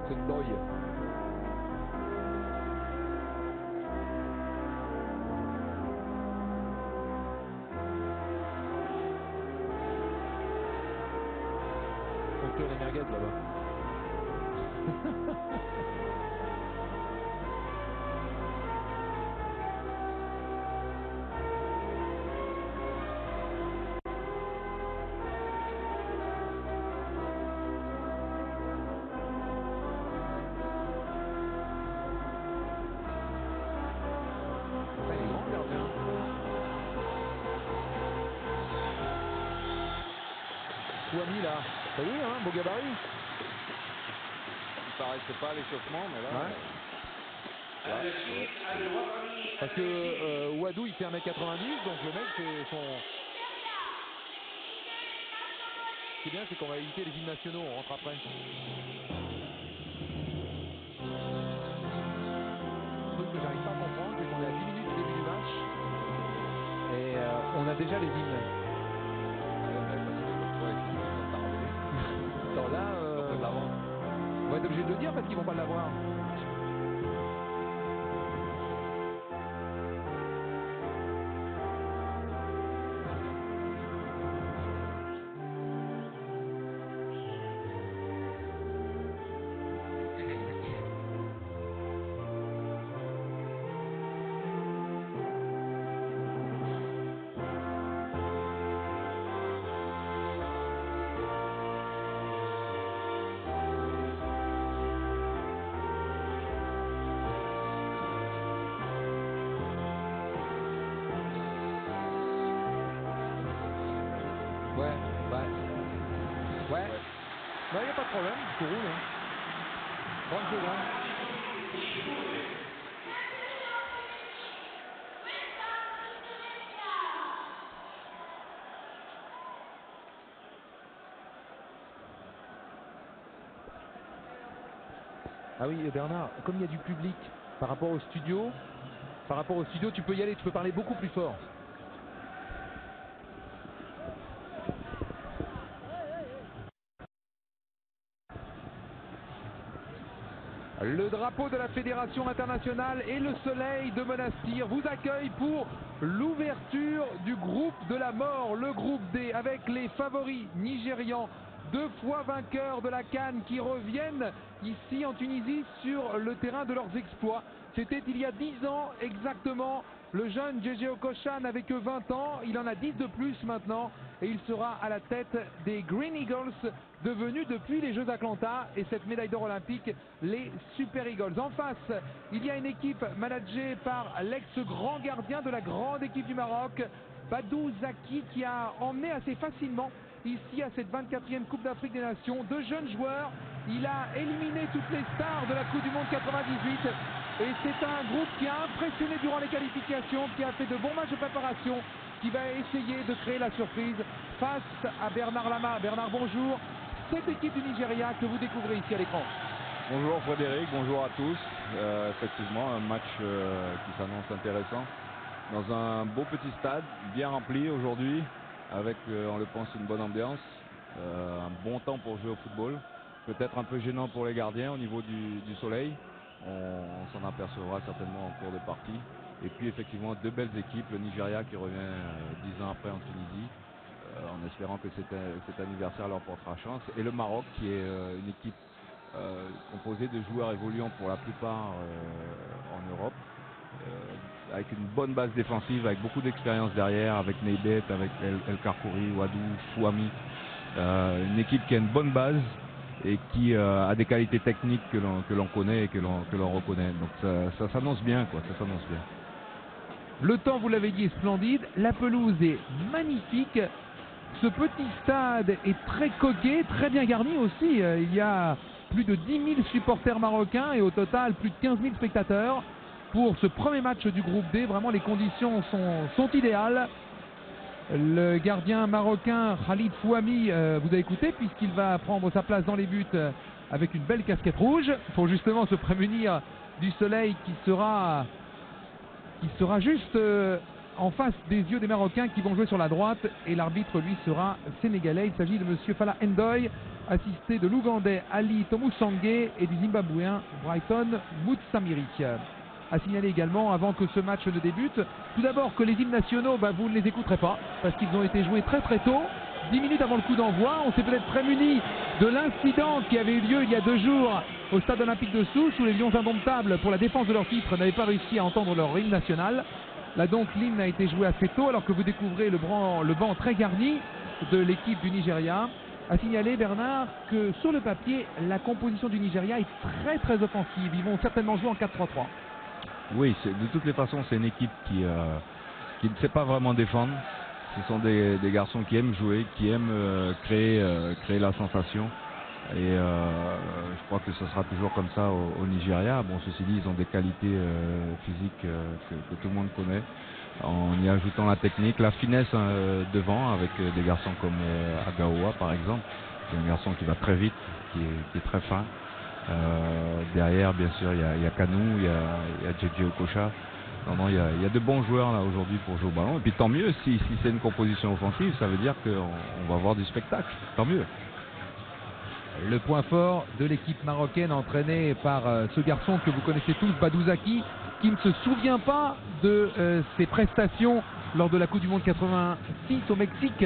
Sendoy. On tire les merguez là-bas. Fouami là, t'as vu hein, beau gabarit. Il paraissait pas à l'échauffement, mais là... Ouais. Parce que Wadou il fait 1m90, donc le mec c'est son... Ce qui est bien c'est qu'on va éviter les hymnes nationaux, on rentre après. Le truc que j'arrive pas à comprendre, c'est qu'on est à 10 minutes du début du match et on a déjà les hymnes. Alors là, on va être obligé de le dire parce qu'ils vont pas l'avoir. Ouais, il n'y a pas de problème, tout roule. Hein. 30 secondes. Ah oui, Bernard, comme il y a du public par rapport au studio, tu peux y aller, tu peux parler beaucoup plus fort. Le drapeau de la Fédération internationale et le soleil de Monastir vous accueillent pour l'ouverture du groupe de la mort, le groupe D, avec les favoris nigérians, 2 fois vainqueurs de la CAN qui reviennent ici en Tunisie sur le terrain de leurs exploits. C'était il y a 10 ans exactement. Le jeune JJ Okocha n'avait que 20 ans, il en a 10 de plus maintenant et il sera à la tête des Green Eagles devenus depuis les Jeux d'Atlanta et cette médaille d'or olympique, les Super Eagles. En face, il y a une équipe managée par l'ex-grand gardien de la grande équipe du Maroc, Badou Zaki, qui a emmené assez facilement ici à cette 24e Coupe d'Afrique des Nations 2 jeunes joueurs. Il a éliminé toutes les stars de la Coupe du Monde 98 et c'est un groupe qui a impressionné durant les qualifications, qui a fait de bons matchs de préparation, qui va essayer de créer la surprise face à Bernard Lama. Bernard, bonjour. Cette équipe du Nigeria que vous découvrez ici à l'écran. Bonjour Frédéric, bonjour à tous. Effectivement, un match qui s'annonce intéressant. Dans un beau petit stade, bien rempli aujourd'hui, avec, on le pense, une bonne ambiance, un bon temps pour jouer au football. Peut-être un peu gênant pour les gardiens au niveau du soleil. On s'en apercevra certainement en cours de partie. Et puis effectivement, 2 belles équipes, le Nigeria qui revient 10 ans après en Tunisie, en espérant que cet anniversaire leur portera chance. Et le Maroc qui est une équipe composée de joueurs évoluant pour la plupart en Europe, avec une bonne base défensive, avec beaucoup d'expérience derrière, avec Neybet, avec El Karkouri, Wadou, Fouami. Une équipe qui a une bonne base et qui a des qualités techniques que l'on connaît et que l'on reconnaît. Donc ça s'annonce bien, quoi, ça s'annonce bien. Le temps, vous l'avez dit, est splendide. La pelouse est magnifique. Ce petit stade est très coquet, très bien garni aussi. Il y a plus de 10 000 supporters marocains et au total plus de 15 000 spectateurs pour ce premier match du groupe D. Vraiment, les conditions sont idéales. Le gardien marocain Khalid Fouami, vous avez écouté, puisqu'il va prendre sa place dans les buts avec une belle casquette rouge pour justement se prémunir du soleil qui sera juste en face des yeux des Marocains qui vont jouer sur la droite et l'arbitre lui sera sénégalais. Il s'agit de monsieur Fala Ndoye, assisté de l'Ougandais Ali Tomusangue et du Zimbabwéen Brighton Mutsamiri. À signaler également, avant que ce match ne débute, tout d'abord que les hymnes nationaux, vous ne les écouterez pas parce qu'ils ont été joués très très tôt, 10 minutes avant le coup d'envoi. On s'est peut-être prémuni de l'incident qui avait eu lieu il y a 2 jours au stade olympique de Sousse où les Lions indomptables, pour la défense de leur titre, n'avaient pas réussi à entendre leur hymne national. Là donc l'hymne a été joué assez tôt alors que vous découvrez le banc très garni de l'équipe du Nigeria. À signaler, Bernard, que sur le papier, la composition du Nigeria est très très offensive. Ils vont certainement jouer en 4-3-3. Oui, de toutes les façons, c'est une équipe qui ne sait pas vraiment défendre. Ce sont des garçons qui aiment jouer, qui aiment créer la sensation. Et je crois que ce sera toujours comme ça au Nigeria. Bon, ceci dit, ils ont des qualités physiques que tout le monde connaît. En y ajoutant la technique, la finesse devant, avec des garçons comme Agaoua par exemple, qui est un garçon qui va très vite, qui est très fin. Derrière, bien sûr, il y a Kanou, il y a JJ Okocha. Non, il y a de bons joueurs là aujourd'hui pour jouer au ballon. Et puis tant mieux, si c'est une composition offensive, ça veut dire qu'on va avoir du spectacle. Tant mieux. Le point fort de l'équipe marocaine entraînée par ce garçon que vous connaissez tous, Badou Zaki, qui ne se souvient pas de ses prestations lors de la Coupe du Monde 86 au Mexique,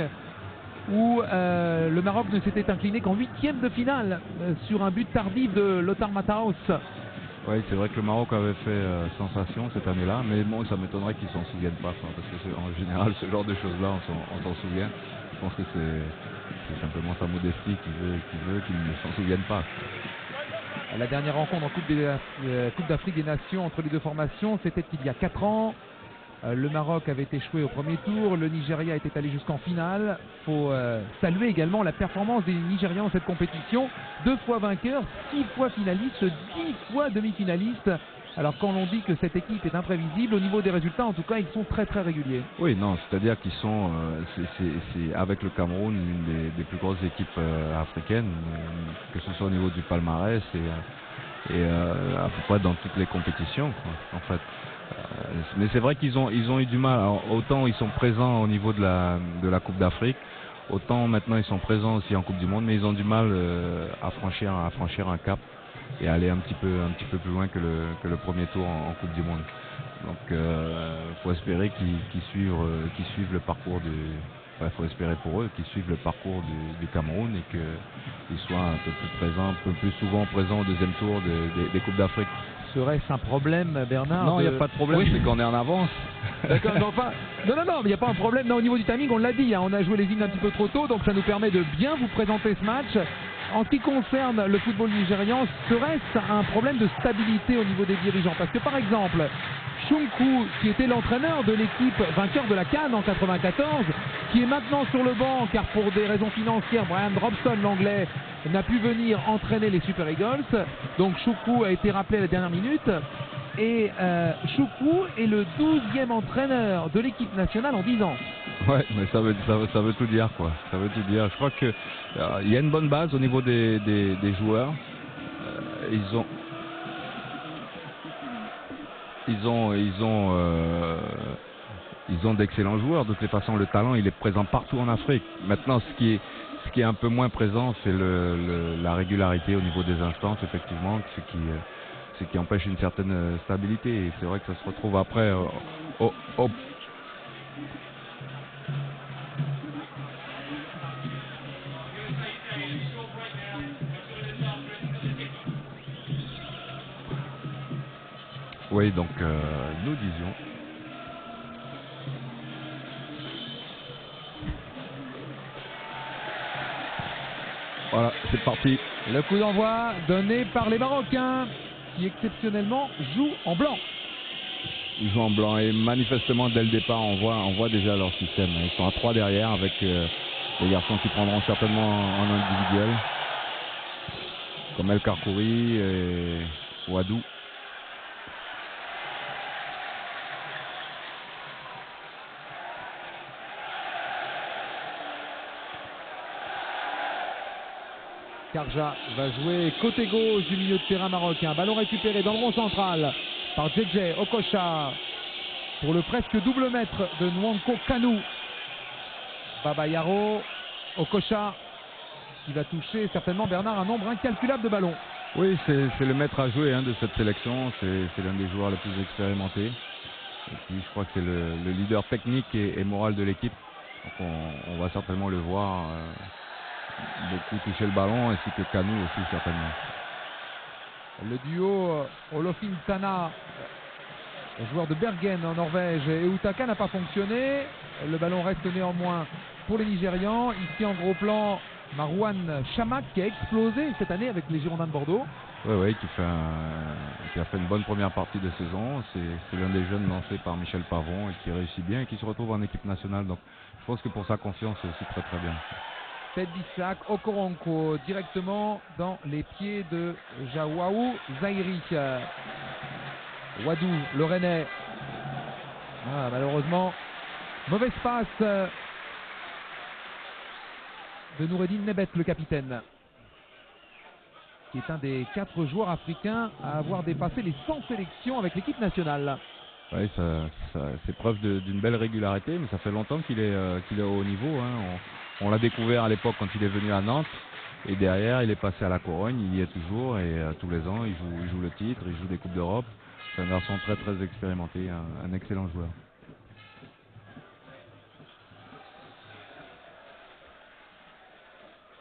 où le Maroc ne s'était incliné qu'en 8e de finale sur un but tardif de Lothar Matthaus. Oui, c'est vrai que le Maroc avait fait sensation cette année-là, mais bon, ça m'étonnerait qu'ils s'en souviennent pas, parce que en général, ce genre de choses-là, on s'en souvient. Je pense que c'est simplement sa modestie qui veut qu'ils ne s'en souviennent pas. La dernière rencontre en Coupe d'Afrique des Nations entre les deux formations, c'était il y a 4 ans. Le Maroc avait échoué au premier tour, le Nigeria était allé jusqu'en finale. Il faut saluer également la performance des Nigérians dans cette compétition. 2 fois vainqueurs, 6 fois finalistes, 10 fois demi-finalistes. Alors quand l'on dit que cette équipe est imprévisible, au niveau des résultats, en tout cas, ils sont très très réguliers. Oui, non, c'est-à-dire qu'ils sont, c'est avec le Cameroun, une des plus grosses équipes africaines, que ce soit au niveau du palmarès et à peu près dans toutes les compétitions, quoi, en fait. Mais c'est vrai qu'ils ont eu du mal. Alors, autant ils sont présents au niveau de la Coupe d'Afrique, autant maintenant ils sont présents aussi en Coupe du Monde, mais ils ont du mal à franchir un cap et aller un petit peu plus loin que le premier tour en Coupe du Monde. Donc faut espérer qu'ils suivent le parcours faut espérer pour eux qu'ils suivent le parcours du Cameroun et qu'ils soient un peu plus présents, un peu plus souvent présents au deuxième tour des Coupes d'Afrique. Serait-ce un problème, Bernard? Non, il n'y a pas de problème, oui. C'est qu'on est en avance. D'accord, non, mais il n'y a pas un problème. Non, au niveau du timing, on l'a dit, on a joué les hymnes un petit peu trop tôt, donc ça nous permet de bien vous présenter ce match. En ce qui concerne le football nigérian, serait-ce un problème de stabilité au niveau des dirigeants? Parce que par exemple, Shunku, qui était l'entraîneur de l'équipe vainqueur de la CAN en 94, qui est maintenant sur le banc car pour des raisons financières, Brian Robson, l'anglais, n'a pu venir entraîner les Super Eagles. Donc Shunku a été rappelé à la dernière minute. Et Shunku est le 12e entraîneur de l'équipe nationale en 10 ans. Ouais, mais ça veut tout dire, quoi. Ça veut tout dire. Je crois que il y a une bonne base au niveau des joueurs. Ils ont d'excellents joueurs. De toute façon, le talent, il est présent partout en Afrique. Maintenant, ce qui est un peu moins présent, c'est la régularité au niveau des instances, effectivement, ce qui empêche une certaine stabilité. Et c'est vrai que ça se retrouve après Oui, donc nous disions. Voilà, c'est parti. Le coup d'envoi donné par les Marocains qui exceptionnellement jouent en blanc. Ils jouent en blanc et manifestement dès le départ on voit déjà leur système. Ils sont à 3 derrière avec les garçons qui prendront certainement en individuel. Comme El Karkouri et Wadou. Karja va jouer côté gauche du milieu de terrain marocain. Ballon récupéré dans le rond central par JJ Okocha. pour le presque double mètre de Nwankwo Kanu. Babayaro, Okocha qui va toucher certainement Bernard un nombre incalculable de ballons. Oui, c'est le maître à jouer de cette sélection, c'est l'un des joueurs les plus expérimentés. Et puis je crois que c'est le leader technique et moral de l'équipe. Donc on va certainement le voir beaucoup toucher le ballon, ainsi que Kanu aussi certainement. Le duo Olofin Tana, joueur de Bergen en Norvège, et Utaka n'a pas fonctionné. Le ballon reste néanmoins pour les Nigérians. Ici en gros plan, Marouane Chamakh qui a explosé cette année avec les Girondins de Bordeaux. Oui, qui a fait une bonne première partie de saison. C'est l'un des jeunes lancés par Michel Pavon et qui réussit bien et qui se retrouve en équipe nationale. Donc je pense que pour sa confiance, c'est aussi très très bien. Bissac, Okoronkwo directement dans les pieds de Jawaou Zaïri. Wadou, le Rennais. Malheureusement, mauvaise passe de Noureddine Nebet, le capitaine, qui est un des 4 joueurs africains à avoir dépassé les 100 sélections avec l'équipe nationale. Oui, c'est preuve d'une belle régularité, mais ça fait longtemps qu'il est au haut niveau. On l'a découvert à l'époque quand il est venu à Nantes, et derrière il est passé à la Corogne, il y est toujours, et tous les ans il joue le titre, il joue des Coupes d'Europe. C'est un garçon très très expérimenté, un excellent joueur.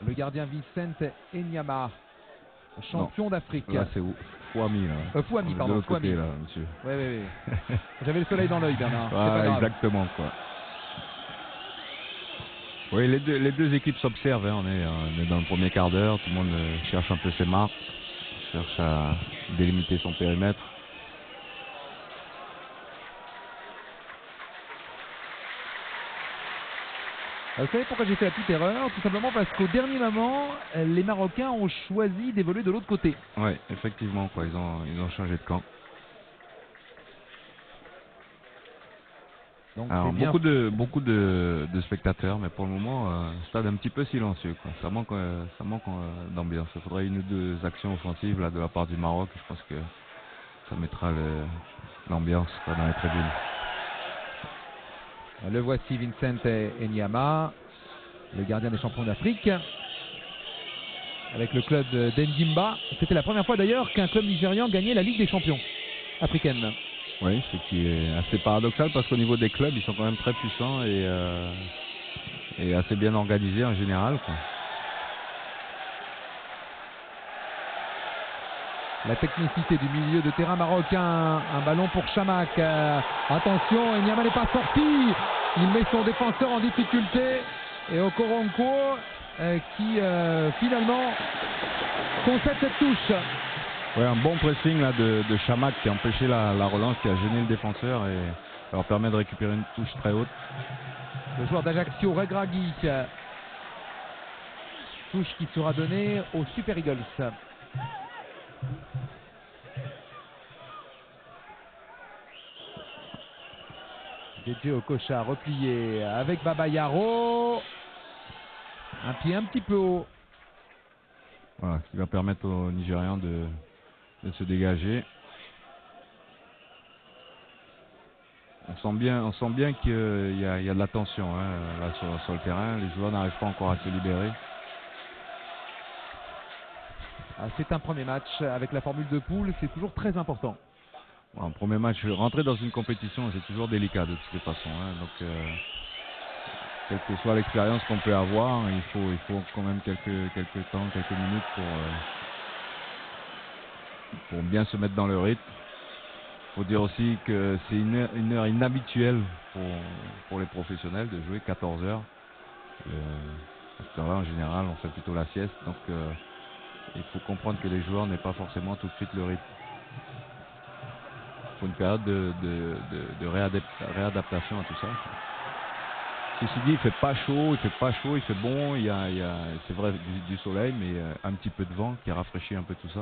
Le gardien Vicente Enyama, champion d'Afrique. Là c'est Fouami. Fouami, pardon. Côté, là, monsieur. Oui. J'avais le soleil dans l'œil, Bernard. Exactement, quoi. Oui, les deux équipes s'observent. On est dans le premier quart d'heure. Tout le monde cherche un peu ses marques, cherche à délimiter son périmètre. Vous savez pourquoi j'ai fait la petite erreur? Tout simplement parce qu'au dernier moment, les Marocains ont choisi d'évoluer de l'autre côté. Oui, effectivement, quoi. Ils ont changé de camp. Donc, alors, beaucoup de spectateurs, mais pour le moment, stade un petit peu silencieux, quoi. Ça manque d'ambiance. Il faudrait 1 ou 2 actions offensives là, de la part du Maroc. Je pense que ça mettra l'ambiance dans les tribunes. Le voici, Vicente Enyama, le gardien des champions d'Afrique, avec le club d'Endimba. C'était la première fois d'ailleurs qu'un club nigérian gagnait la Ligue des champions africaine. Oui, ce qui est assez paradoxal parce qu'au niveau des clubs, ils sont quand même très puissants et assez bien organisés en général, quoi. La technicité du milieu de terrain marocain, un ballon pour Chamakh. Attention, Enyama n'est pas sorti. Il met son défenseur en difficulté. Et Okoronkwo qui finalement concède cette touche. Ouais, un bon pressing là, de Chamakh qui a empêché la relance, qui a gêné le défenseur et leur permet de récupérer une touche très haute. Le joueur d'Ajaccio, Regragui. Touche qui sera donnée aux Super Eagles. DJ Okocha replié avec Babayaro. Un pied un petit peu haut. Voilà, ce qui va permettre aux Nigérians de se dégager. On sent bien qu'il y a de la tension là sur le terrain. Les joueurs n'arrivent pas encore à se libérer. C'est un premier match avec la formule de poule, c'est toujours très important. Un premier match, rentrer dans une compétition, c'est toujours délicat de toutes les façons. Donc, quelle que soit l'expérience qu'on peut avoir, il faut quand même quelques minutes pour bien se mettre dans le rythme. Il faut dire aussi que c'est une heure inhabituelle pour les professionnels de jouer 14 heures. À cette heure-là, en général, on fait plutôt la sieste. Donc, il faut comprendre que les joueurs n'aient pas forcément tout de suite le rythme. Il faut une période de réadaptation à tout ça. Ceci dit, il fait pas chaud, il fait bon, c'est vrai du soleil, mais un petit peu de vent qui rafraîchit un peu tout ça.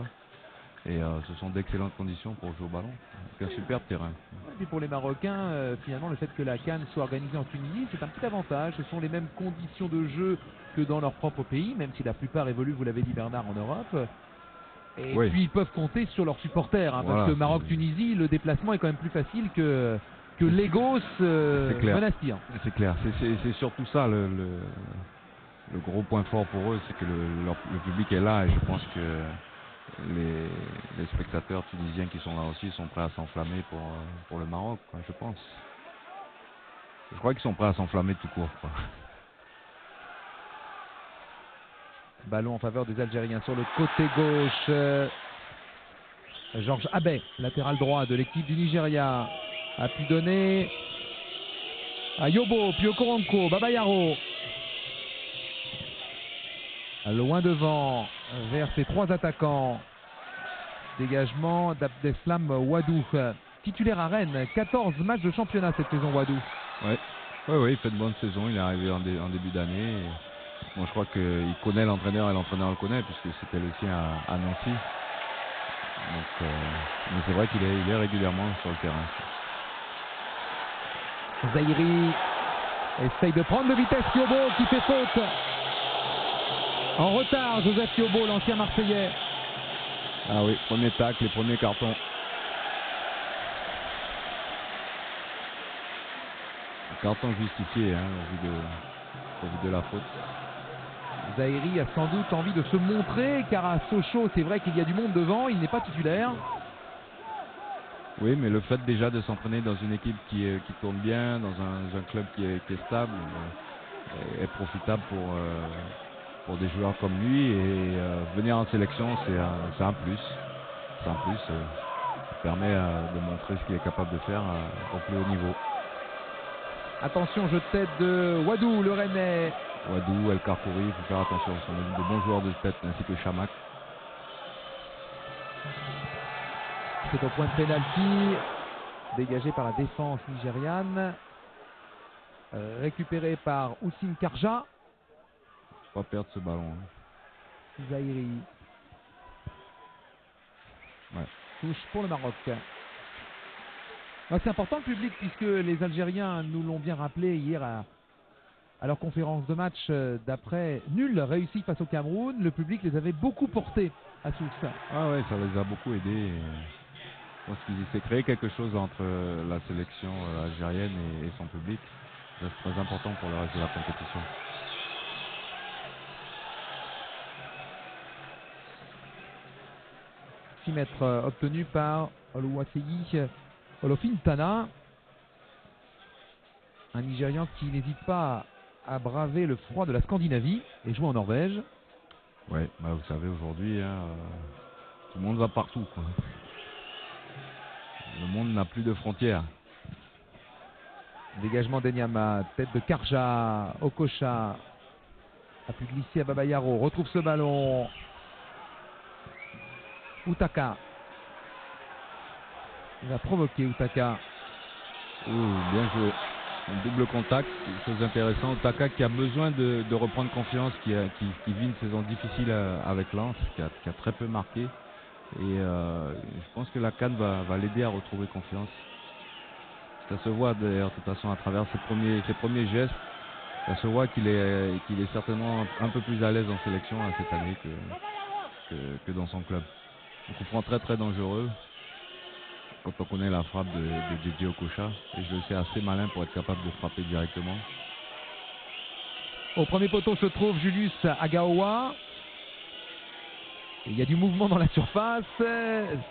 Et ce sont d'excellentes conditions pour jouer au ballon. C'est un superbe terrain. Et pour les Marocains, finalement, le fait que la CAN soit organisée en Tunisie, c'est un petit avantage. Ce sont les mêmes conditions de jeu que dans leur propre pays, même si la plupart évoluent, vous l'avez dit Bernard, en Europe. Et puis ils peuvent compter sur leurs supporters, parce que Maroc-Tunisie, le déplacement est quand même plus facile que que Lagos Monastir. C'est clair, c'est surtout ça le gros point fort pour eux, c'est que le public est là et je pense que les spectateurs tunisiens qui sont là aussi sont prêts à s'enflammer pour le Maroc, quoi, je pense. Je crois qu'ils sont prêts à s'enflammer tout court, quoi. Ballon en faveur des Algériens sur le côté gauche. Georges Abey, latéral droit de l'équipe du Nigeria, a pu donner à Yobo, puis Okoronko, Babayaro. Loin devant, vers ses 3 attaquants. Dégagement d'Abdeslam Wadou, titulaire à Rennes. 14 matchs de championnat cette saison, Wadou. Oui, il fait de bonnes saisons. Il est arrivé en début d'année. Bon, je crois qu'il connaît l'entraîneur et l'entraîneur le connaît puisque c'était le sien à Nancy. Donc, mais c'est vrai qu'il est régulièrement sur le terrain. Zahiri essaye de prendre de vitesse Yobo qui fait faute. En retard, Joseph Yobo, l'ancien Marseillais. Ah oui, premier tacle, les premiers cartons. Carton justifié au vu de la faute. Zahiri a sans doute envie de se montrer car à Sochaux, c'est vrai qu'il y a du monde devant, il n'est pas titulaire. Oui, mais le fait déjà de s'entraîner dans une équipe qui tourne bien, dans un club qui est stable, est profitable pour des joueurs comme lui et venir en sélection c'est un plus. C'est un plus, ça permet de montrer ce qu'il est capable de faire au plus haut niveau. Attention, jeu de tête de Wadou, le Rennais. Wadou, El Karkouri, il faut faire attention, ce sont de bons joueurs de tête ainsi que Chamak. C'est au point de pénalty, dégagé par la défense nigériane. Récupéré par Houssine Karja. Pas perdre ce ballon. Zahiri. Ouais. Touche pour le Maroc. C'est important le public puisque les Algériens nous l'ont bien rappelé hier à leur conférence de match d'après nul réussi face au Cameroun. Le public les avait beaucoup portés à Sousse. Ah ouais, ça les a beaucoup aidés. Je pense qu'il s'est créé quelque chose entre la sélection algérienne et son public. C'est très important pour le reste de la compétition. 6 mètres obtenus par Oluwaseyi Olofintana, un Nigérian qui n'hésite pas à braver le froid de la Scandinavie et jouer en Norvège. Ouais, vous savez aujourd'hui, tout le monde va partout, quoi. Le monde n'a plus de frontières. Dégagement d'Enyama, tête de Karja, Okocha a pu glisser à Babayaro, retrouve ce ballon. Outaka. Il va provoquer Outaka. Bien joué. Un double contact, chose intéressante. Outaka qui a besoin de reprendre confiance, qui vit une saison difficile avec Lens, qui a très peu marqué. Et je pense que la CAN va l'aider à retrouver confiance. Ça se voit d'ailleurs de toute façon à travers ses premiers gestes. Ça se voit qu'il est certainement un peu plus à l'aise en sélection cette année que dans son club. Donc on prend très dangereux quand on connaît la frappe de Djedje Okocha. Et je le sais assez malin pour être capable de frapper directement. Au premier poteau se trouve Julius Agaoua. Il y a du mouvement dans la surface.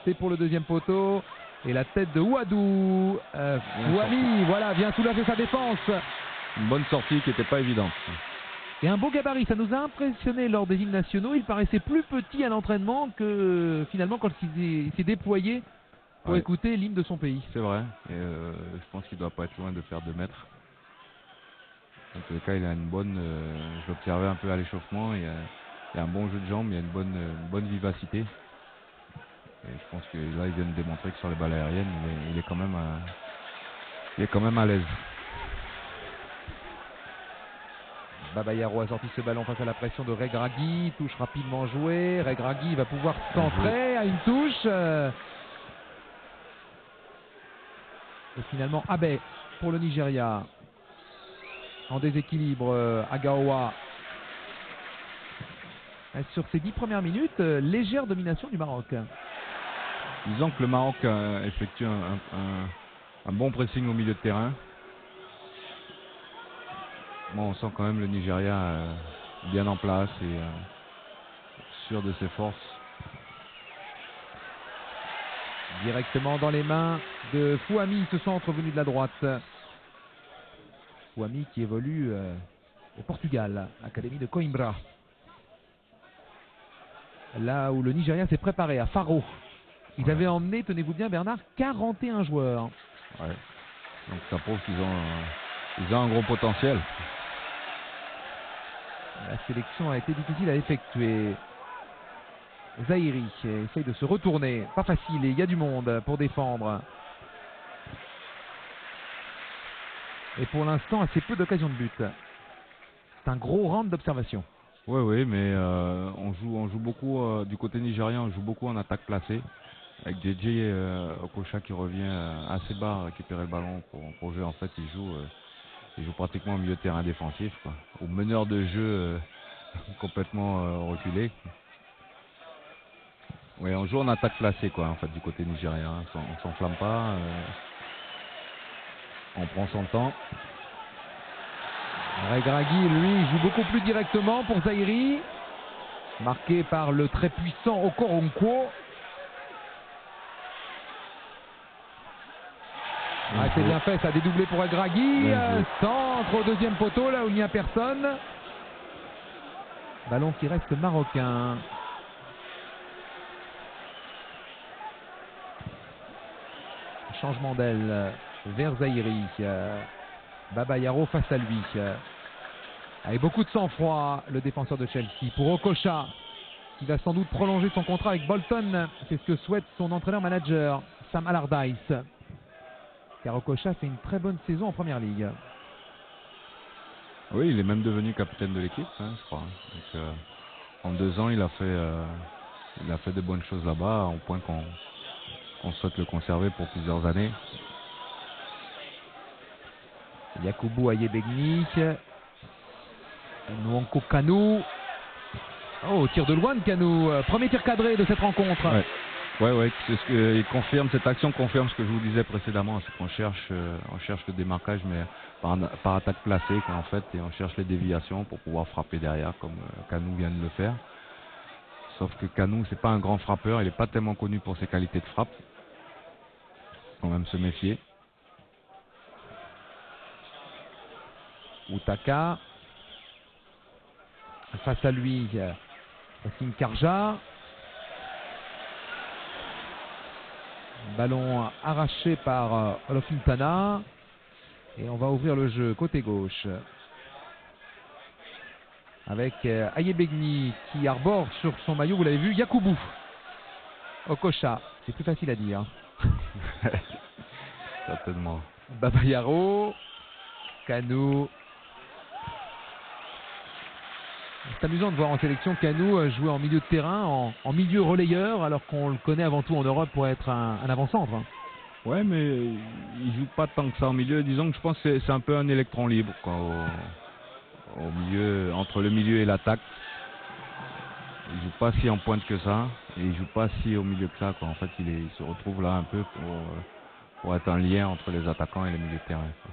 C'est pour le deuxième poteau. Et la tête de Wadou. Fouami, voilà, vient soulager sa défense. Une bonne sortie qui n'était pas évidente. Et un beau gabarit, ça nous a impressionné lors des hymnes nationaux. Il paraissait plus petit à l'entraînement que finalement quand il s'est déployé pour écouter l'hymne de son pays. C'est vrai, et je pense qu'il ne doit pas être loin de faire 2 mètres. En tous les cas, il a une bonne... je l'observais un peu à l'échauffement, il a un bon jeu de jambes, il a une bonne vivacité. Et je pense que là, il vient de démontrer que sur les balles aériennes, il est quand même à l'aise. Babayaro a sorti ce ballon face à la pression de Regragui, touche rapidement jouée. Regragui va pouvoir centrer à une touche. Et finalement Abey pour le Nigeria. En déséquilibre, Agaoua. Sur ces 10 premières minutes, légère domination du Maroc. Disons que le Maroc effectue un bon pressing au milieu de terrain. Bon, on sent quand même le Nigeria bien en place et sûr de ses forces. Directement dans les mains de Fouami, ce centre venu de la droite. Fouami qui évolue au Portugal, académie de Coimbra. Là où le Nigeria s'est préparé à Faro. Ils avaient emmené, tenez-vous bien Bernard, 41 joueurs. Ouais. Donc ça prouve qu'ils ont un gros potentiel. La sélection a été difficile à effectuer. Zahiri essaye de se retourner. Pas facile et il y a du monde pour défendre. Et pour l'instant, assez peu d'occasions de but. C'est un gros round d'observation. Oui, mais on joue beaucoup du côté nigérien, on joue beaucoup en attaque placée. Avec JJ Okocha qui revient assez bas récupérer le ballon pour jouer. En fait, il joue pratiquement au milieu de terrain défensif, quoi. Au meneur de jeu complètement reculé. Oui, on joue en attaque placée, quoi, en fait, du côté nigérien. On s'enflamme pas. On prend son temps. Regragui, lui, joue beaucoup plus directement pour Zahiri. Marqué par le très puissant Okoronkwo. Ah, c'est bien fait, ça a dédoublé pour Regragui. Centre au deuxième poteau, là où il n'y a personne. Ballon qui reste marocain. Changement d'aile vers Zahiri. Baba Yaro face à lui. Avec beaucoup de sang-froid, le défenseur de Chelsea. Pour Okocha, qui va sans doute prolonger son contrat avec Bolton. C'est ce que souhaite son entraîneur-manager, Sam Allardyce. Car Okocha fait une très bonne saison en première ligue. Oui, il est même devenu capitaine de l'équipe, hein, je crois. Donc, en 2 ans, il a fait de bonnes choses là-bas, au point qu'on souhaite le conserver pour plusieurs années. Yakubu Ayebegni. Nwanko Kanu. Oh, tir de loin de Kanu. Premier tir cadré de cette rencontre. Ouais, c'est ce que il confirme, cette action confirme ce que je vous disais précédemment, c'est qu'on cherche le démarquage, mais par attaque placée, quoi, en fait, et on cherche les déviations pour pouvoir frapper derrière, comme Kanu vient de le faire. Sauf que Kanu, c'est pas un grand frappeur, il n'est pas tellement connu pour ses qualités de frappe. Il faut quand même se méfier. Utaka. Face à lui, Wassim Karja. Ballon arraché par Olofintana. Et on va ouvrir le jeu côté gauche. Avec Ayebegni qui arbore sur son maillot, vous l'avez vu, Yakubu. Okocha, c'est plus facile à dire. Certainement. Baba Yaro. Kanu. C'est amusant de voir en sélection Kanu jouer en milieu de terrain, en milieu relayeur, alors qu'on le connaît avant tout en Europe pour être un avant-centre. Ouais, mais il joue pas tant que ça en milieu. Disons que je pense que c'est un peu un électron libre, quoi, au milieu, entre le milieu et l'attaque. Il joue pas si en pointe que ça, et il joue pas si au milieu que ça, quoi. En fait, il se retrouve là un peu pour être un lien entre les attaquants et les milieux de terrain, quoi.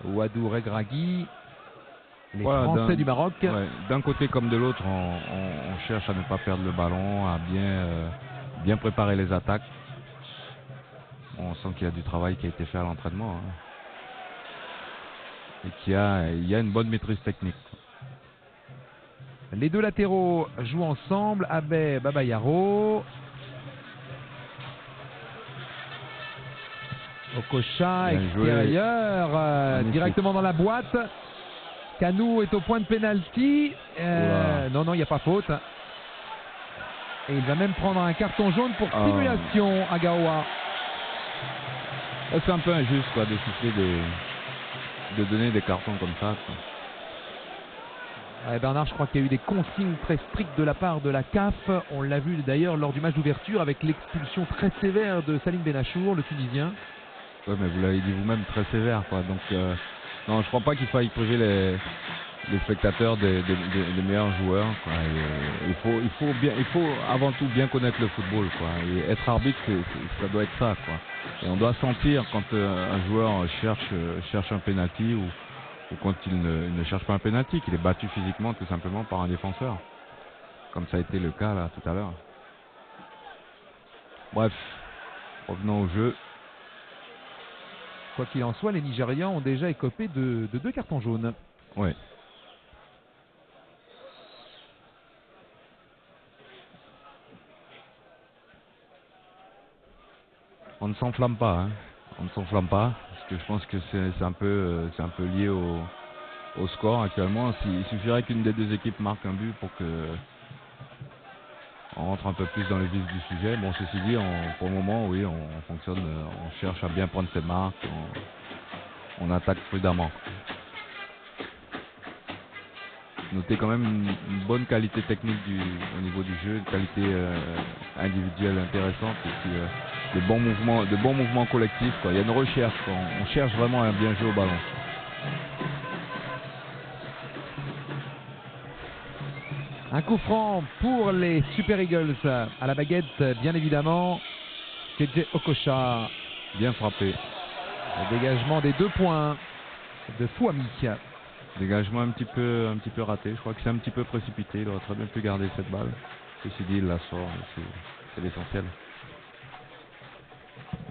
Ouadou Regragui, les Français du Maroc. Ouais, d'un côté comme de l'autre, on cherche à ne pas perdre le ballon, à bien préparer les attaques. On sent qu'il y a du travail qui a été fait à l'entraînement, hein. Et il y a une bonne maîtrise technique. Les deux latéraux jouent ensemble. Abé Baba Yaro. Okocha extérieur, directement dans la boîte. Kanu est au point de pénalty. Non, il n'y a pas faute. Et il va même prendre un carton jaune pour simulation à Gaoua. C'est un peu injuste, quoi, de siffler de donner des cartons comme ça, quoi. Bernard, je crois qu'il y a eu des consignes très strictes de la part de la CAF. On l'a vu d'ailleurs lors du match d'ouverture avec l'expulsion très sévère de Salim Benachour, le Tunisien. Oui, mais vous l'avez dit vous-même, très sévère, quoi. Donc, non, je crois pas qu'il faille priver les spectateurs des meilleurs joueurs, quoi. Il faut avant tout bien connaître le football, quoi. Et être arbitre, ça doit être ça, quoi. Et on doit sentir quand un joueur cherche un penalty ou quand il ne cherche pas un penalty, qu'il est battu physiquement tout simplement par un défenseur, comme ça a été le cas là tout à l'heure. Bref, revenons au jeu. Quoi qu'il en soit, les Nigérians ont déjà écopé de 2 cartons jaunes. Ouais. On ne s'enflamme pas, hein. On ne s'enflamme pas, parce que je pense que c'est un peu lié au score actuellement. Il suffirait qu'une des deux équipes marque un but pour que on rentre un peu plus dans le vif du sujet. Bon, ceci dit, pour le moment, oui, on fonctionne, on cherche à bien prendre ses marques, on attaque prudemment. Notez quand même une bonne qualité technique au niveau du jeu, une qualité individuelle intéressante et puis de bons mouvements collectifs, quoi. Il y a une recherche, quoi. On cherche vraiment à bien jouer au ballon. Un coup franc pour les Super Eagles à la baguette, bien évidemment. KJ Okocha. Bien frappé. Le dégagement des 2 points de Fouami. Dégagement un petit peu raté. Je crois que c'est un petit peu précipité. Il aurait très bien pu garder cette balle. Ceci dit, il la sort. C'est l'essentiel.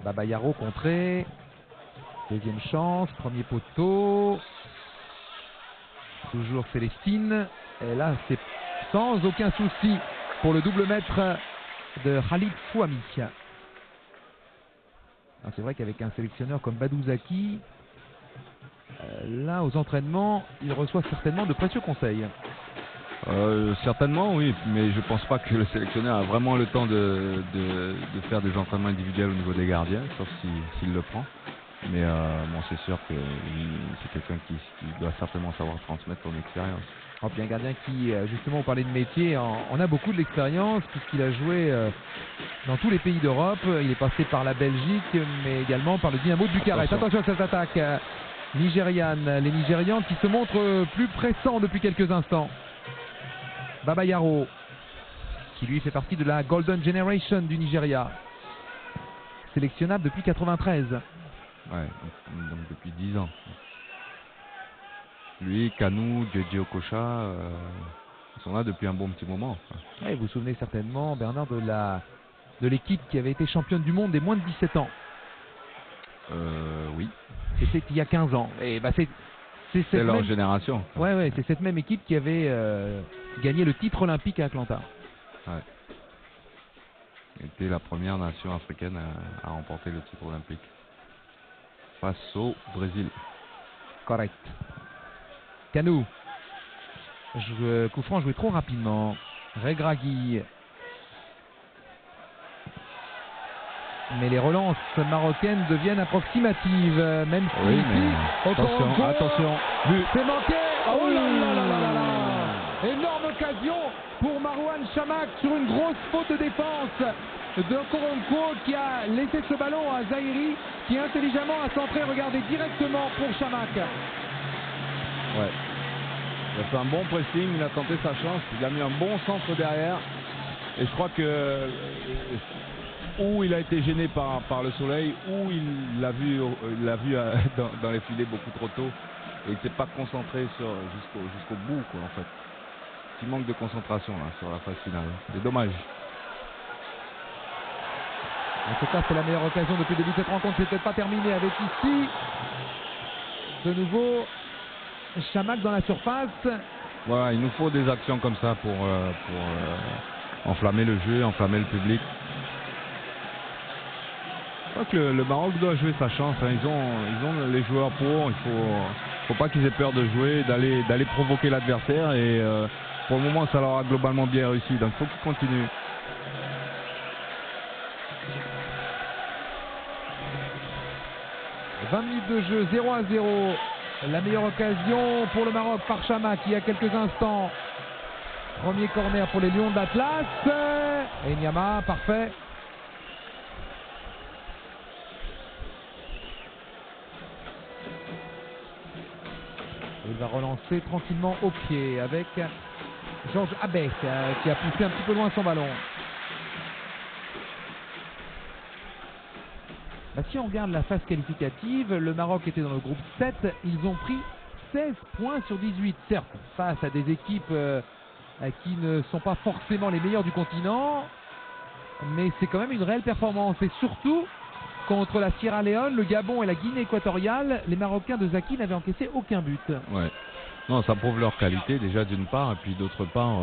Babayaro contré. Deuxième chance. Premier poteau. Toujours Célestine. Et là, c'est sans aucun souci pour le double maître de Khalid Fouami. C'est vrai qu'avec un sélectionneur comme Badouzaki, là, aux entraînements, il reçoit certainement de précieux conseils. Certainement, oui, mais je pense pas que le sélectionneur a vraiment le temps de faire des entraînements individuels au niveau des gardiens, sauf s'il le prend. Mais bon, c'est sûr que c'est quelqu'un qui doit certainement savoir transmettre son expérience. Oh, puis un gardien qui, justement, on parlait de métier, on a beaucoup de l'expérience puisqu'il a joué dans tous les pays d'Europe. Il est passé par la Belgique, mais également par le Dynamo de Bucarest. Attention à cette attaque nigériane. Les Nigérians qui se montrent plus pressants depuis quelques instants. Babayaro, qui lui fait partie de la Golden Generation du Nigeria. Sélectionnable depuis 93. Ouais, donc depuis 10 ans. Lui, Kanou, JJ Okocha, ils sont là depuis un bon petit moment. Ouais, vous vous souvenez certainement, Bernard, de l'équipe qui avait été championne du monde des moins de 17 ans. Oui. C'était il y a 15 ans. Et bah c'est leur génération. Ouais, c'est cette même équipe qui avait gagné le titre olympique à Atlanta. Ouais. Était la première nation africaine à remporter le titre olympique. Face au Brésil. Correct. Kanou. Coup franc joué trop rapidement. Regragui. Mais les relances marocaines deviennent approximatives. Même si... Oui, mais attention. C'est manqué. Oh là là là là là là. Énorme occasion pour Marouane Chamakh sur une grosse faute de défense de Koronko qui a laissé ce ballon à Zahiri qui intelligemment a centré, regardez, directement pour Chamakh. Ouais. Il a fait un bon pressing, il a tenté sa chance, il a mis un bon centre derrière. Et je crois que où il a été gêné par le soleil, ou il l'a vu dans les filets beaucoup trop tôt. Et il ne s'est pas concentré jusqu'au bout, quoi, en fait. Il manque de concentration là, sur la phase finale. C'est dommage. En tout cas, c'est la meilleure occasion depuis le début de cette rencontre. C'est peut-être pas terminé avec ici. De nouveau, Chamakh dans la surface. Voilà, il nous faut des actions comme ça pour enflammer le jeu, enflammer le public. Je crois que le Maroc doit jouer sa chance. Hein. Ils ont les joueurs pour. Il faut pas qu'ils aient peur de jouer, d'aller provoquer l'adversaire. Et pour le moment, ça leur a globalement bien réussi. Donc il faut qu'ils continuent. « 20 minutes de jeu, 0-0. La meilleure occasion pour le Maroc par Chamakh il y a quelques instants. Premier corner pour les Lions d'Atlas. Et Nyama, parfait. Il va relancer tranquillement au pied avec Georges Abek qui a poussé un petit peu loin son ballon. Bah, si on regarde la phase qualificative, le Maroc était dans le groupe 7, ils ont pris 16 points sur 18, certes face à des équipes qui ne sont pas forcément les meilleures du continent, mais c'est quand même une réelle performance, et surtout contre la Sierra Leone, le Gabon et la Guinée équatoriale, les Marocains de Zaki n'avaient encaissé aucun but. Ouais. Non, ça prouve leur qualité déjà d'une part, et puis d'autre part,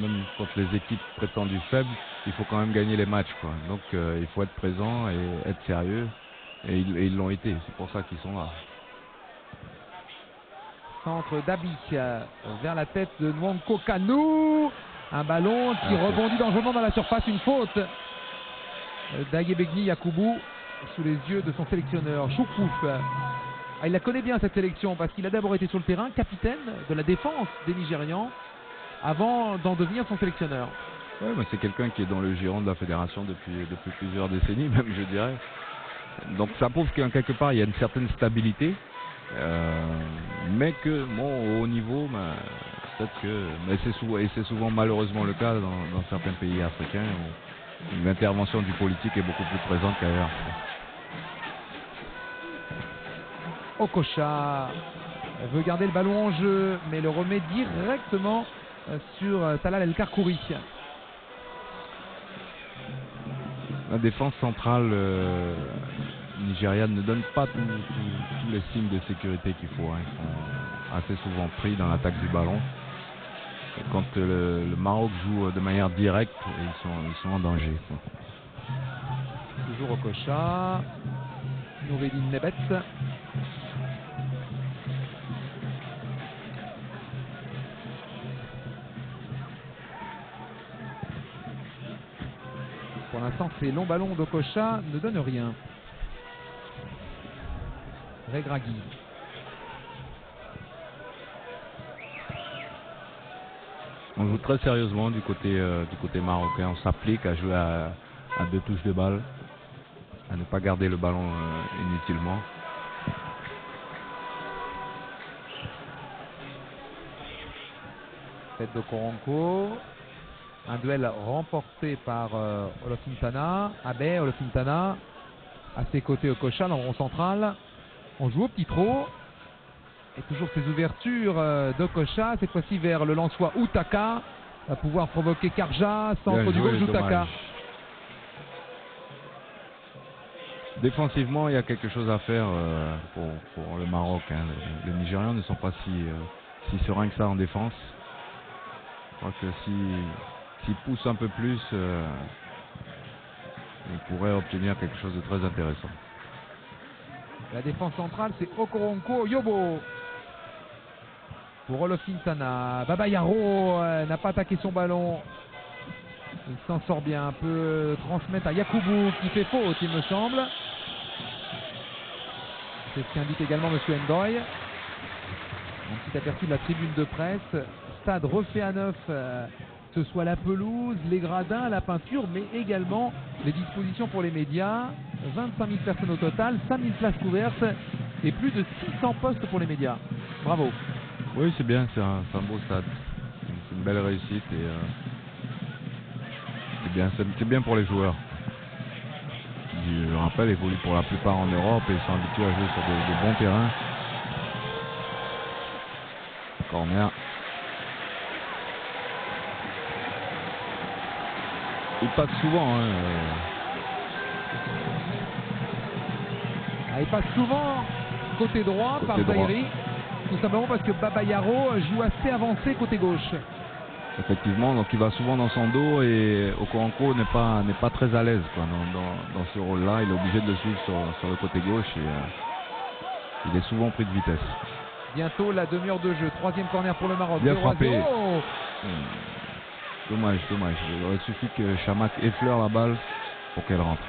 même contre les équipes prétendues faibles, il faut quand même gagner les matchs, quoi. Donc il faut être présent et être sérieux, et ils l'ont été, c'est pour ça qu'ils sont là. Centre d'Abi vers la tête de Nwanko Kanou, un ballon qui rebondit dangereusement dans la surface, une faute d'Aguebegni Yakubu sous les yeux de son sélectionneur Choukouf. Il la connaît bien cette sélection parce qu'il a d'abord été sur le terrain capitaine de la défense des Nigérians avant d'en devenir son sélectionneur. Ouais, mais c'est quelqu'un qui est dans le giron de la fédération depuis plusieurs décennies même, je dirais. Donc ça prouve qu'en quelque part il y a une certaine stabilité, mais que bon, au haut niveau, peut-être que, mais c'est souvent malheureusement le cas dans certains pays africains où l'intervention du politique est beaucoup plus présente qu'ailleurs. Okocha veut garder le ballon en jeu, mais le remet directement sur Talal El Karkouri. La défense centrale nigériane ne donne pas tous les signes de sécurité qu'il faut. Ils sont assez souvent pris dans l'attaque du ballon. Et quand le Maroc joue de manière directe, ils sont en danger, quoi. Toujours Okocha, Noureddine Nebet. Pour l'instant, ces longs ballons d'Okocha ne donnent rien. Regragui. On joue très sérieusement du côté marocain. On s'applique à jouer à 2 touches de balle, à ne pas garder le ballon inutilement. Tête de Koronko. Un duel remporté par Olofintana. Abe, Olofintana. À ses côtés, Okocha dans le rond central. On joue au petit trot. Et toujours ces ouvertures d'Okocha, cette fois-ci vers le Lensois Outaka. Va pouvoir provoquer Karja, centre du gauche Outaka. Défensivement, il y a quelque chose à faire pour le Maroc, hein. Les Nigérians ne sont pas si sereins que ça en défense. Je crois que s'ils poussent un peu plus, ils pourraient obtenir quelque chose de très intéressant. La défense centrale, c'est Okoronko Yobo. Pour Olofintana, Baba Yaro n'a pas attaqué son ballon. Il s'en sort bien, peut transmettre à Yakubu qui fait faute, il me semble. C'est ce qu'indique également M. Ndoye. Un petit aperçu de la tribune de presse. Stade refait à neuf, que ce soit la pelouse, les gradins, la peinture, mais également les dispositions pour les médias. 25 000 personnes au total, 5 000 places couvertes et plus de 600 postes pour les médias. Bravo. Oui, c'est bien, c'est un beau stade. C'est une belle réussite et c'est bien pour les joueurs. Je rappelle, ils évoluent pour la plupart en Europe et ils sont habitués à jouer sur de bons terrains. Corner. Il passe souvent. Il passe souvent côté droit par Zaïri. Tout simplement parce que Baba Yaro joue assez avancé côté gauche. Effectivement, donc il va souvent dans son dos et Okoronko n'est pas très à l'aise dans ce rôle-là. Il est obligé de le suivre sur le côté gauche et il est souvent pris de vitesse. Bientôt la demi-heure de jeu. 3e corner pour le Maroc. Bien frappé. Dommage. Il aurait suffi que Chamakh effleure la balle pour qu'elle rentre.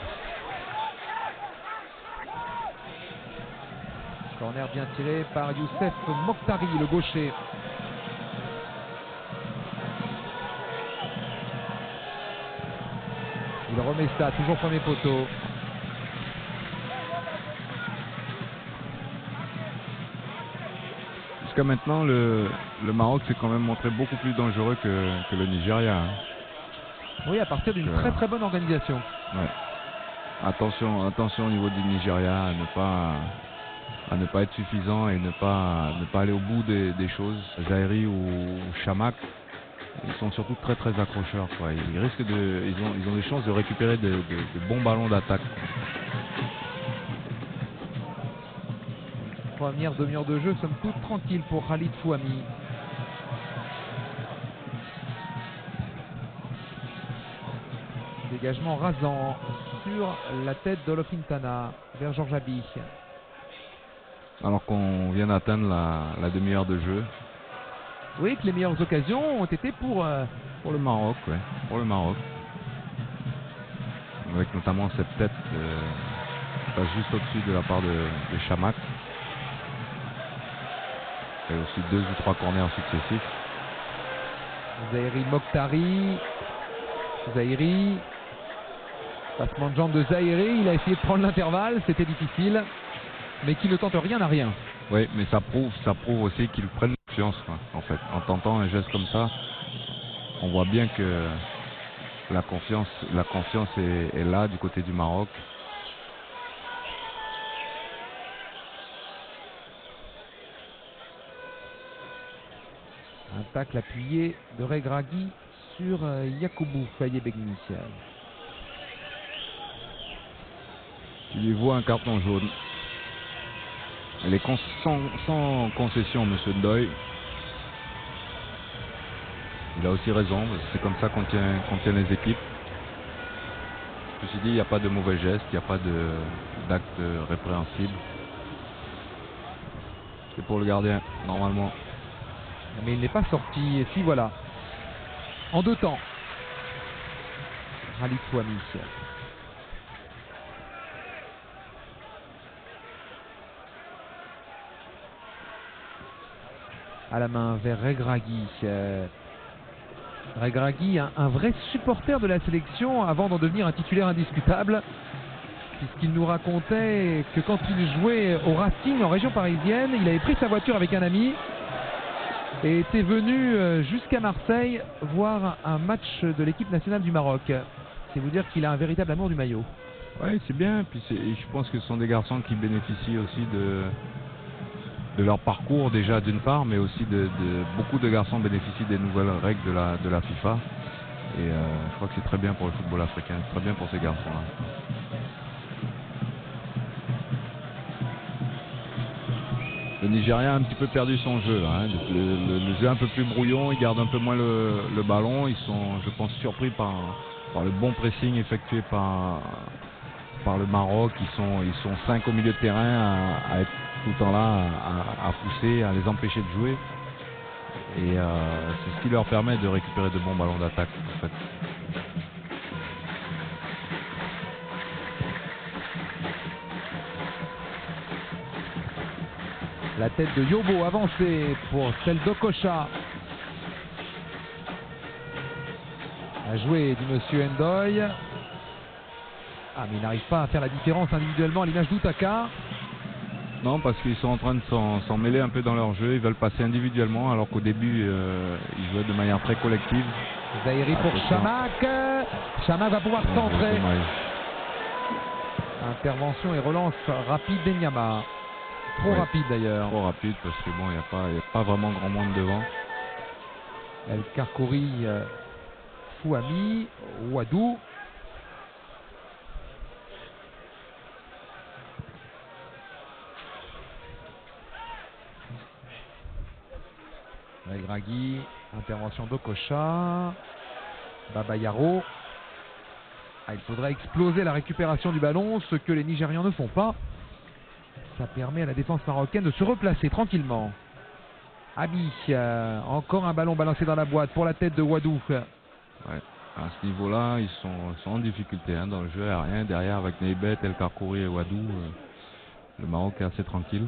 Corner bien tiré par Youssef Mokhtari, le gaucher. Il remet ça, toujours premier poteau. Jusqu'à maintenant, le Maroc s'est quand même montré beaucoup plus dangereux que le Nigeria. Hein. Oui, à partir d'une très très bonne organisation. Ouais. Attention au niveau du Nigeria à ne pas être suffisant et ne pas aller au bout des choses. Zaïri ou Chamak, ils sont surtout très très accrocheurs. Quoi. Ils ont des chances de récupérer de bons ballons d'attaque. Première demi-heure de jeu, somme toute tranquille pour Khalid Fouami. Dégagement rasant sur la tête d'Olofintana vers Georges Abi. Alors qu'on vient d'atteindre la demi-heure de jeu. Oui, que les meilleures occasions ont été pour le Maroc, ouais. Pour le Maroc. Avec notamment cette tête qui passe juste au-dessus de la part de Chamak. Et aussi 2 ou 3 corners successifs. Zaïri Mokhtari. Zaïri. Passement de jambe de Zaïri. Il a essayé de prendre l'intervalle. C'était difficile. Mais qui ne tente rien à rien. Oui, mais ça prouve aussi qu'ils prennent confiance. Quoi, en fait. En tentant un geste comme ça, on voit bien que la confiance est là du côté du Maroc. Un tacle appuyé de Regragui sur Yacoubou Faye-Begni. Il lui voit un carton jaune. Elle est sans concession, monsieur Ndoye. Il a aussi raison, c'est comme ça qu'on tient les équipes. Ceci dit, il n'y a pas de mauvais gestes, il n'y a pas d'acte répréhensible. C'est pour le gardien, normalement. Mais il n'est pas sorti, et si voilà. En 2 temps. Khalid Fouami. À la main vers Regragui. Regragui, un vrai supporter de la sélection avant d'en devenir un titulaire indiscutable, puisqu'il nous racontait que quand il jouait au Racing en région parisienne, il avait pris sa voiture avec un ami et était venu jusqu'à Marseille voir un match de l'équipe nationale du Maroc. C'est vous dire qu'il a un véritable amour du maillot. Oui, c'est bien. Puis je pense que ce sont des garçons qui bénéficient aussi de leur parcours déjà d'une part, mais aussi beaucoup de garçons bénéficient des nouvelles règles de la FIFA. Et je crois que c'est très bien pour le football africain, très bien pour ces garçons-là. Le Nigeria a un petit peu perdu son jeu, hein. Le jeu est un peu plus brouillon, ils gardent un peu moins le ballon, ils sont, je pense, surpris par le bon pressing effectué par le Maroc. Ils sont 5 au milieu de terrain à être tout le temps là, à pousser, à les empêcher de jouer. Et c'est ce qui leur permet de récupérer de bons ballons d'attaque, en fait. La tête de Yobo avancée pour celle d'Okocha. A joué du monsieur Ndoye. Ah, mais il n'arrive pas à faire la différence individuellement à l'image d'Outaka. Non, parce qu'ils sont en train de s'en mêler un peu dans leur jeu. Ils veulent passer individuellement, alors qu'au début, ils jouaient de manière très collective. Zaïri pour Chamak. Chamak va pouvoir centrer. Intervention et relance rapide d'Enyama. Trop rapide d'ailleurs. Trop rapide parce que bon, il n'y a pas vraiment grand monde devant. El Karkouri, Fouami, Wadou. Regragui, intervention d'Okocha. Babayaro. Il faudrait exploser la récupération du ballon, ce que les Nigérians ne font pas. Ça permet à la défense marocaine de se replacer tranquillement. Abi, encore un ballon balancé dans la boîte pour la tête de Wadou. Ouais. À ce niveau-là, ils sont en difficulté hein, dans le jeu aérien. Derrière, avec Neibet, El Karkouri et Wadou, le Maroc est assez tranquille.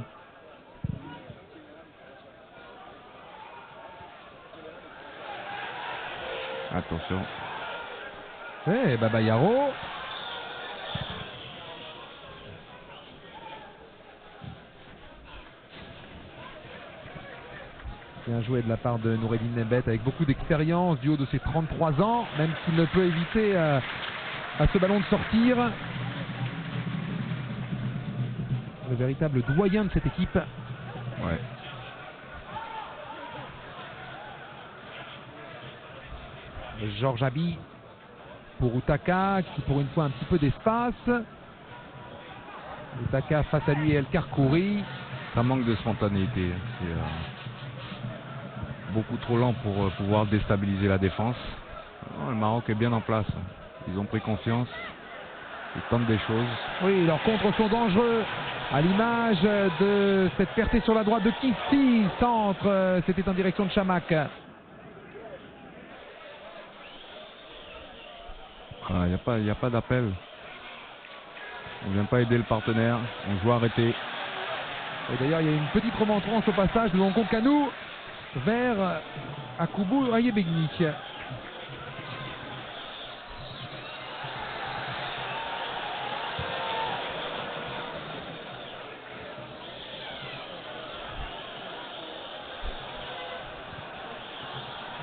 Attention. Ouais, Babayaro. Bien joué de la part de Noureddine Nembet avec beaucoup d'expérience du haut de ses 33 ans, même s'il ne peut éviter à ce ballon de sortir. Le véritable doyen de cette équipe. Ouais. Georges Abi pour Utaka qui pour une fois a un petit peu d'espace. Utaka face à lui et El Karkouri. Ça manque de spontanéité. C'est beaucoup trop lent pour pouvoir déstabiliser la défense. Non, le Maroc est bien en place. Ils ont pris confiance. Ils tentent des choses. Oui, leurs contres sont dangereux. À l'image de cette percée sur la droite de Kissi. Centre, c'était en direction de Chamakh. Il n'y a pas d'appel. On ne vient pas aider le partenaire. On joue arrêté. Et d'ailleurs, il y a une petite remontrance au passage de Nwanko Kanu vers Akubu Ayebegni.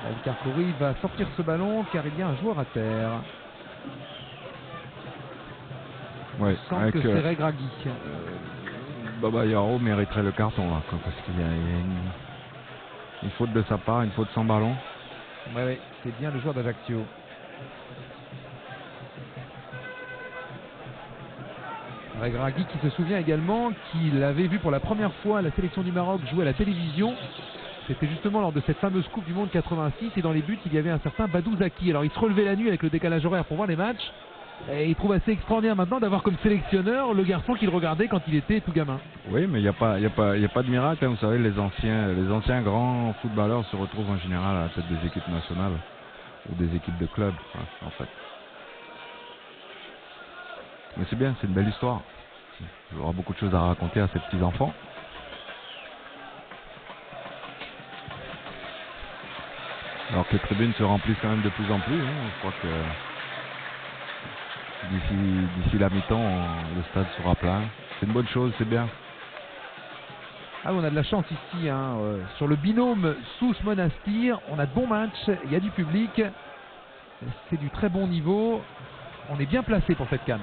El Karkouri va sortir ce ballon car il y a un joueur à terre. Ouais, Il semble que c'est Regragui. Baba Yaro mériterait le carton là, quoi, parce qu'il y a une faute de sa part, une faute sans ballon. Ouais, c'est bien le joueur d'Ajaccio. Regragui qui se souvient également qu'il avait vu pour la première fois la sélection du Maroc jouer à la télévision. C'était justement lors de cette fameuse Coupe du Monde 86 et dans les buts il y avait un certain Badou Zaki. Alors il se relevait la nuit avec le décalage horaire pour voir les matchs. Et il trouve assez extraordinaire maintenant d'avoir comme sélectionneur le garçon qu'il regardait quand il était tout gamin. Oui, mais il n'y a pas de miracle. Hein. Vous savez, les anciens grands footballeurs se retrouvent en général à la tête des équipes nationales ou des équipes de clubs, en fait. Mais c'est bien, c'est une belle histoire. Il y aura beaucoup de choses à raconter à ces petits-enfants. Alors que les tribunes se remplissent quand même de plus en plus. Hein. Je crois que d'ici la mi-temps, le stade sera plein. C'est une bonne chose, c'est bien. Ah, on a de la chance ici, hein. Sur le binôme Sousse-Monastir, on a de bons matchs, il y a du public, c'est du très bon niveau, on est bien placé pour cette CAN.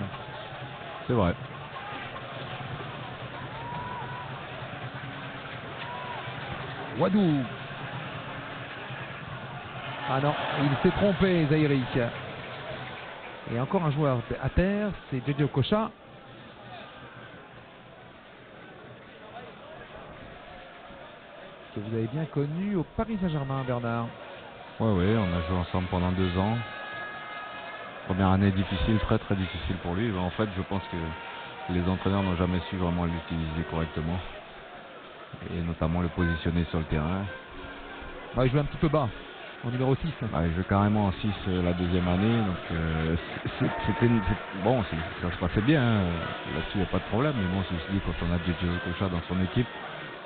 C'est vrai. Wadou. Ah non, il s'est trompé, Zaïri. Et encore un joueur à terre, c'est Djedje Okocha. Que vous avez bien connu au Paris Saint-Germain, Bernard. Oui, on a joué ensemble pendant 2 ans. Première année difficile, très très difficile pour lui. En fait, je pense que les entraîneurs n'ont jamais su vraiment l'utiliser correctement. Et notamment le positionner sur le terrain. Bah, il jouait un petit peu bas, en numéro 6. Il joue carrément en 6 la deuxième année. Donc bon, ça se passait bien. Hein. Là-dessus, il n'y a pas de problème. Mais bon, ceci dit, quand on a Djedje Okocha dans son équipe,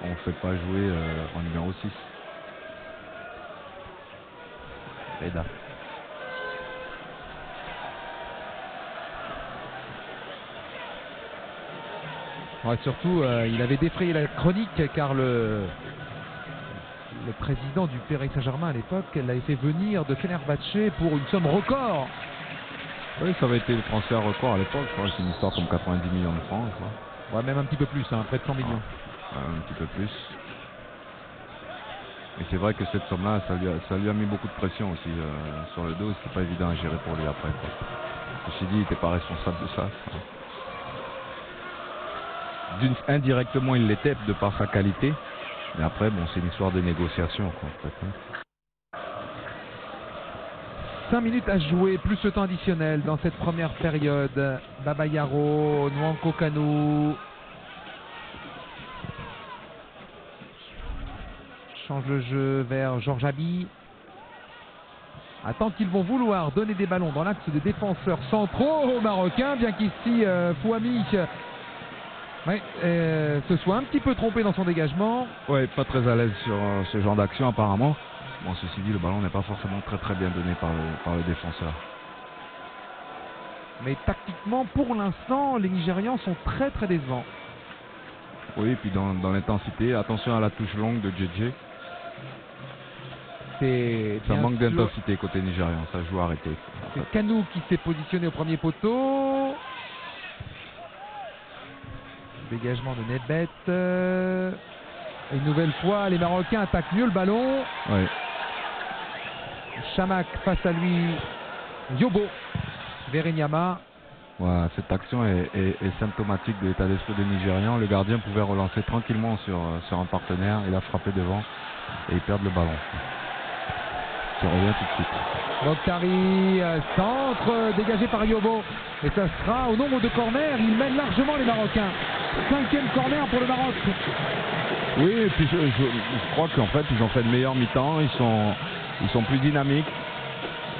on ne fait pas jouer en numéro 6. Reda. Ouais, surtout, il avait défrayé la chronique car le président du Paris Saint-Germain à l'époque l'avait fait venir de Fenerbahçe pour une somme record. Oui, ça avait été le transfert record à l'époque. Je crois que c'est une histoire comme 90 millions de francs. Quoi. Ouais, même un petit peu plus, hein, près de 100 millions. Un petit peu plus. Et c'est vrai que cette somme-là, ça lui a mis beaucoup de pression aussi sur le dos. C'était pas évident à gérer pour lui après. Quoi. Ceci dit, il n'était pas responsable de ça. Indirectement, il l'était de par sa qualité. Mais après, bon, c'est une histoire de négociation. Quoi, en fait, hein. 5 minutes à jouer, plus le temps additionnel dans cette première période. Baba Yaro, Nwanko Kanu. Change le jeu vers Georges Abi. Attends qu'ils vont vouloir donner des ballons dans l'axe des défenseurs centraux marocains, bien qu'ici Fouami se soit un petit peu trompé dans son dégagement. Ouais, pas très à l'aise sur ce genre d'action apparemment. Bon, ceci dit, le ballon n'est pas forcément très bien donné par le défenseur. Mais tactiquement, pour l'instant, les Nigérians sont très décevants. Oui, et puis dans l'intensité, attention à la touche longue de Djedje. c'est Ça bien manque sûr- d'intensité côté nigérian, ça joue arrêté. C'est Kanou qui s'est positionné au premier poteau. Dégagement de Nedbet. Une nouvelle fois, les Marocains attaquent mieux le ballon. Ouais. Chamakh face à lui. Yobo. Verenyama. Voilà, cette action est symptomatique de l'état d'esprit des Nigérians. Le gardien pouvait relancer tranquillement sur un partenaire. Il a frappé devant et ils perdent le ballon. Ça revient tout de suite. Mokhtari, centre dégagé par Yobo. Et ça sera au nombre de corners. Ils mènent largement les Marocains. 5e corner pour le Maroc. Oui, et puis je crois qu'en fait ils ont fait de meilleurs mi-temps. Ils sont plus dynamiques.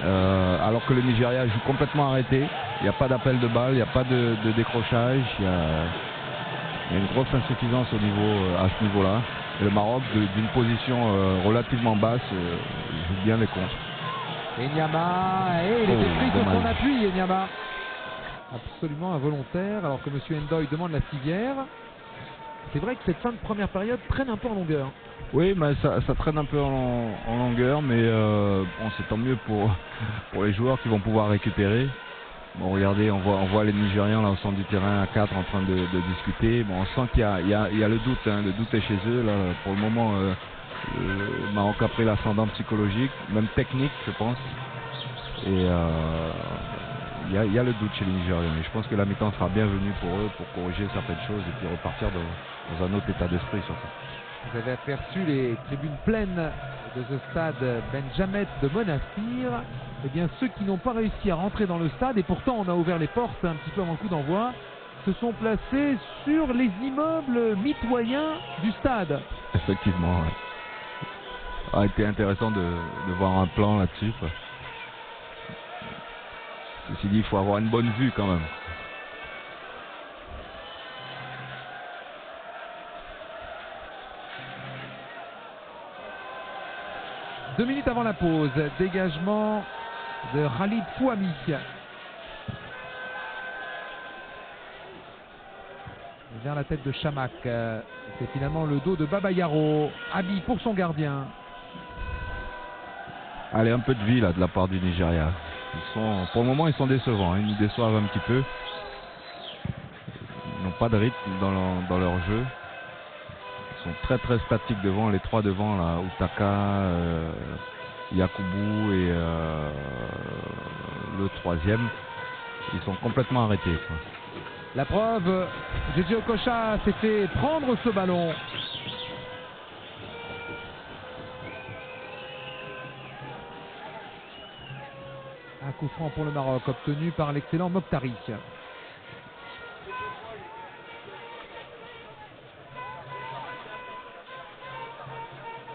Alors que le Nigeria joue complètement arrêté. Il n'y a pas d'appel de balle, il n'y a pas de décrochage. Il y a une grosse insuffisance à ce niveau-là. Et le Maroc, d'une position relativement basse, joue bien les comptes. Enyama, et il était pris sur son dommage. appui, Enyama. Absolument involontaire, alors que M. Ndoye demande la civière. C'est vrai que cette fin de première période traîne un peu en longueur. Oui, mais ça traîne un peu en longueur, mais bon, c'est tant mieux pour les joueurs qui vont pouvoir récupérer. Bon, regardez, on voit les Nigérians là au centre du terrain à 4 en train de discuter. Bon, on sent qu'il y a le doute, hein. Le doute est chez eux. Là, pour le moment, le Maroc a pris l'ascendant psychologique, même technique, je pense. Et il y a le doute chez les Nigérians. Et je pense que la mi-temps sera bienvenue pour eux pour corriger certaines choses et puis repartir dans un autre état d'esprit surtout. Vous avez aperçu les tribunes pleines de ce stade Benjamet de Monastir. Eh bien, ceux qui n'ont pas réussi à rentrer dans le stade, et pourtant on a ouvert les portes un petit peu avant le coup d'envoi, se sont placés sur les immeubles mitoyens du stade. Effectivement, ouais. Ça a été intéressant de voir un plan là-dessus, quoi. Ceci dit, il faut avoir une bonne vue quand même. Deux minutes avant la pause, dégagement de Khalid Fouami. Vers la tête de Chamakh. C'est finalement le dos de Baba Yaro. Abi pour son gardien. Allez, un peu de vie là de la part du Nigeria. Pour le moment, ils sont décevants. Ils nous déçoivent un petit peu. Ils n'ont pas de rythme dans leur jeu. Ils sont très très statiques devant. Les trois devant, là, Utaka, Yakubu et le troisième. Ils sont complètement arrêtés, quoi. La preuve, J.J. Okocha s'est fait prendre ce ballon. Un coup franc pour le Maroc, obtenu par l'excellent Mokhtari.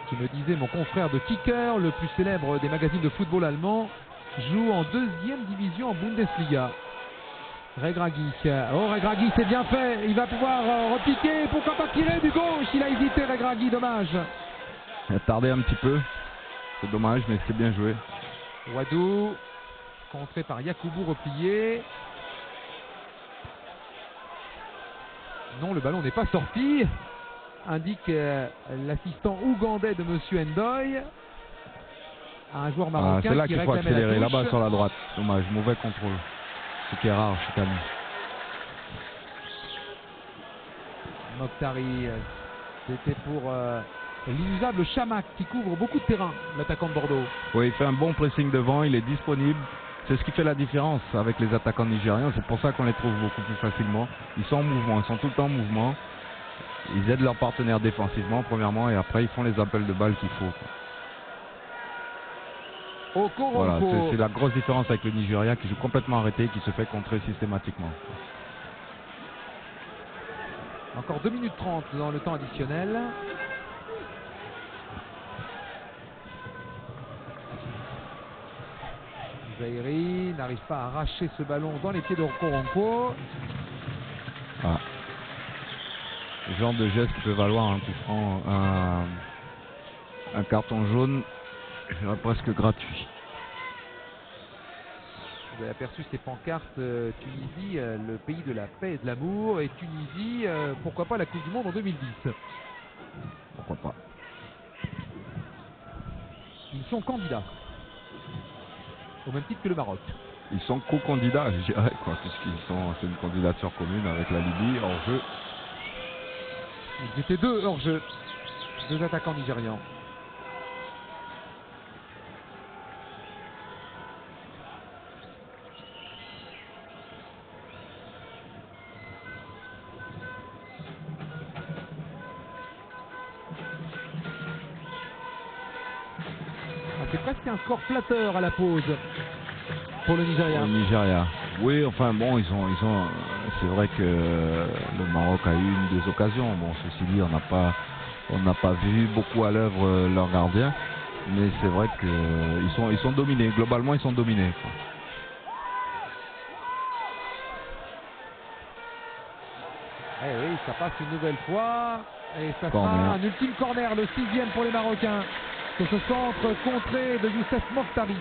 Qui me disait mon confrère de Kicker, le plus célèbre des magazines de football allemand, joue en 2e division en Bundesliga. Regragui. Oh, Regragui, c'est bien fait. Il va pouvoir repiquer. Pourquoi pas tirer du gauche? Il a hésité, Regragui, dommage. Il a tardé un petit peu. C'est dommage, mais c'est bien joué. Wadou, contré par Yakubu, replié. Non, le ballon n'est pas sorti. Indique l'assistant ougandais de Monsieur Ndoye. Un joueur marocain c'est là qui qu'il faut réclamait la accélérer, touche. là-bas sur la droite. Dommage, mauvais contrôle. Ce qui est rare chez Kanu. Mokhtari, c'était pour l'inusable Chamakh qui couvre beaucoup de terrain, l'attaquant de Bordeaux. Oui, il fait un bon pressing devant, il est disponible. C'est ce qui fait la différence avec les attaquants nigérians. C'est pour ça qu'on les trouve beaucoup plus facilement. Ils sont en mouvement, ils sont tout le temps en mouvement. Ils aident leurs partenaires défensivement, premièrement, et après ils font les appels de balles qu'il faut. Voilà, c'est la grosse différence avec le Nigeria qui joue complètement arrêté et qui se fait contrer systématiquement. Encore 2 minutes 30 dans le temps additionnel. Zaïri n'arrive pas à arracher ce ballon dans les pieds de Koronko. Ah. Le genre de geste qui peut valoir un coup franc, un carton jaune, je dirais presque gratuit. Vous avez aperçu ces pancartes Tunisie, le pays de la paix et de l'amour, et Tunisie, pourquoi pas la Coupe du Monde en 2010. Pourquoi pas. Ils sont candidats, au même titre que le Maroc. Ils sont co-candidats, je dirais, quoi, c'est une candidature commune avec la Libye hors jeu. Ils étaient deux hors jeu, deux attaquants nigérians. C'est presque un score flatteur à la pause pour le Nigeria. Le Nigeria. Oui, enfin bon, c'est vrai que le Maroc a eu une des occasions. Bon, ceci dit, on n'a pas vu beaucoup à l'œuvre leur gardien, mais c'est vrai qu'ils sont dominés. Globalement, ils sont dominés, quoi. Eh oui, ça passe une nouvelle fois et ça Corner. sera un ultime corner, le 6e pour les Marocains. Sur ce centre contré de Youssef Mokhtarik.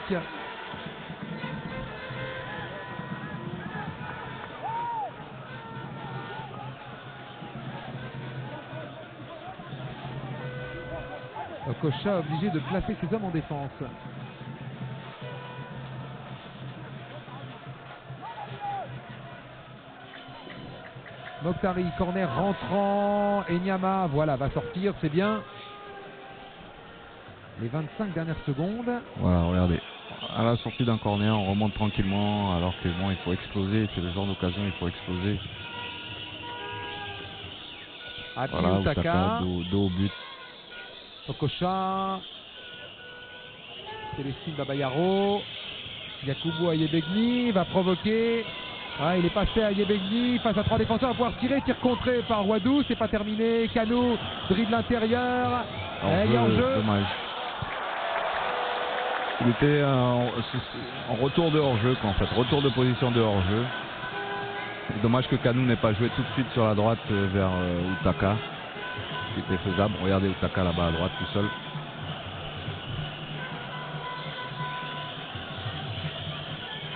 Okocha obligé de placer ses hommes en défense. Mokhtarik, corner rentrant. Enyama, voilà, va sortir, c'est bien. Les 25 dernières secondes. Voilà, regardez. À la sortie d'un corner, on remonte tranquillement, alors que bon, il faut exploser. C'est le genre d'occasion, il faut exploser. Abi Voilà, Utaka. dos au but. Okocha. Célestine Babayaro. Yakubu Ayebegni va provoquer. Ah, il est passé à Ayebegni face à trois défenseurs, va pouvoir tirer, tir contré par Wadou, c'est pas terminé. Kanou dribble l'intérieur. Il y a hors-jeu. Dommage. Il était en retour de hors-jeu, en fait, retour de position de hors-jeu. Dommage que Kanou n'ait pas joué tout de suite sur la droite vers Utaka, qui était faisable. Regardez Utaka là-bas à droite tout seul.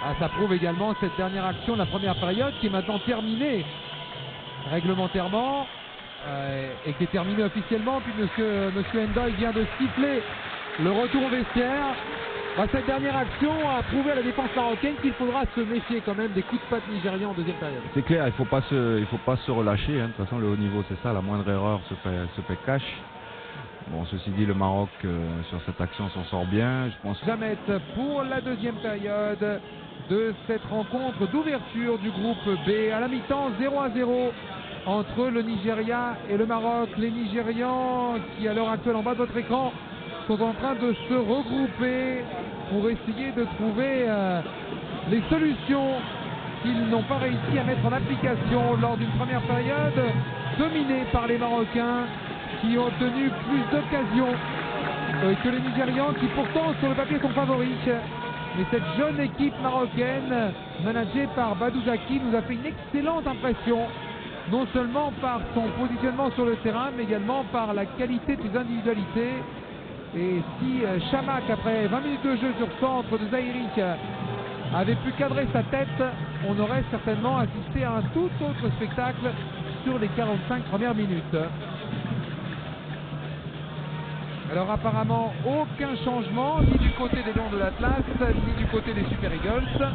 Ah, ça prouve également cette dernière action de la première période qui est maintenant terminée réglementairement et qui est terminée officiellement puisque Monsieur Ndoye vient de siffler le retour au vestiaire. Cette dernière action a prouvé à la défense marocaine qu'il faudra se méfier quand même des coups de patte nigérians en deuxième période. C'est clair, il faut pas se relâcher. Hein. De toute façon, le haut niveau, c'est ça. La moindre erreur se fait cash. Bon, ceci dit, le Maroc sur cette action s'en sort bien. Je pense. Jamet pour la deuxième période de cette rencontre d'ouverture du groupe B. À la mi-temps, 0-0 entre le Nigeria et le Maroc. Les Nigérians qui, à l'heure actuelle, en bas de votre écran, sont en train de se regrouper pour essayer de trouver les solutions qu'ils n'ont pas réussi à mettre en application lors d'une première période dominée par les Marocains qui ont obtenu plus d'occasions que les Nigérians qui pourtant sur le papier sont favoris. Mais cette jeune équipe marocaine managée par Badou Zaki nous a fait une excellente impression, non seulement par son positionnement sur le terrain mais également par la qualité de ses individualités. Et si Chamak, après 20 minutes de jeu sur centre de Zaïri, avait pu cadrer sa tête, on aurait certainement assisté à un tout autre spectacle sur les 45 premières minutes. Alors apparemment aucun changement, ni du côté des Lions de l'Atlas, ni du côté des Super Eagles.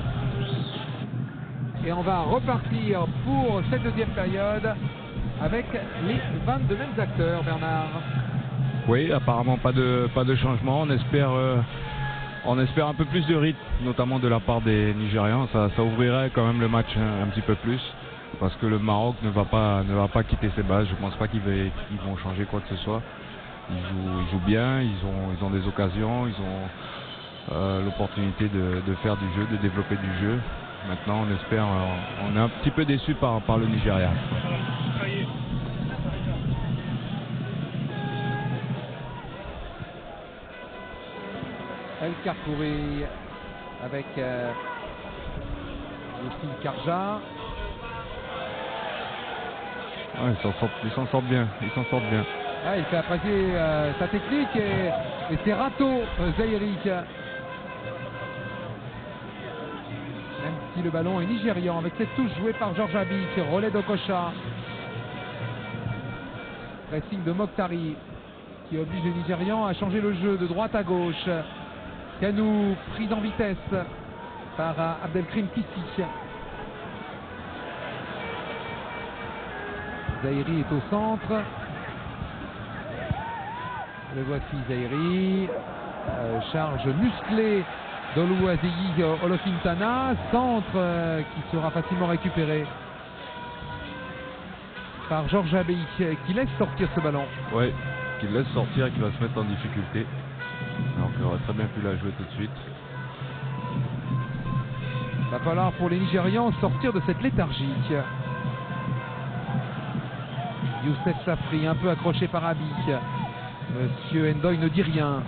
Et on va repartir pour cette deuxième période avec les 22 mêmes acteurs, Bernard. Oui, apparemment pas de changement. On espère un peu plus de rythme, notamment de la part des Nigérians. Ça ouvrirait quand même le match un petit peu plus, parce que le Maroc ne va pas quitter ses bases. Je pense pas qu'ils vont changer quoi que ce soit. Ils jouent bien, ils ont des occasions, ils ont l'opportunité de faire du jeu, de développer du jeu. Maintenant, on est un petit peu déçu par le Nigeria. El Karkouri avec Yacine Karja. Ouais, ils s'en sortent bien. Ah, il fait apprécier sa technique et ses râteaux, Zaïrik. Même si le ballon est nigérian, avec cette touche jouée par Georges Abik, relais d'Okocha. Pressing de Mokhtari qui oblige les Nigérians à changer le jeu de droite à gauche. Kanou prise en vitesse par Abdelkrim Kissi. Zahiri est au centre. Le voici Zahiri. Charge musclée d'Oluwaseyi Olofintana. Centre qui sera facilement récupéré par Georges Abey qui laisse sortir ce ballon. Oui, qui laisse sortir et qui va se mettre en difficulté. Alors qu'il aurait très bien pu la jouer tout de suite. Il va falloir pour les Nigérians sortir de cette léthargie. Youssef Safri un peu accroché par Abi. Monsieur Ndoye ne dit rien.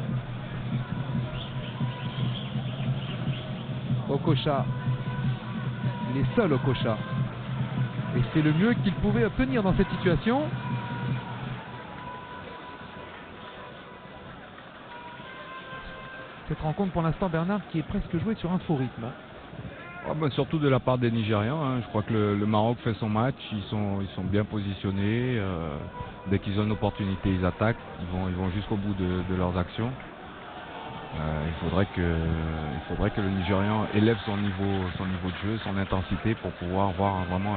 Okocha. Il est seul, Okocha. Et c'est le mieux qu'il pouvait obtenir dans cette situation. Cette rencontre pour l'instant, Bernard, qui est presque jouée sur un faux rythme. Ah ben, surtout de la part des Nigérians. Hein. Je crois que le Maroc fait son match. Ils sont bien positionnés. Dès qu'ils ont une opportunité, ils attaquent. Ils vont jusqu'au bout de leurs actions. Il faudrait que le Nigérian élève son niveau de jeu, son intensité pour pouvoir voir vraiment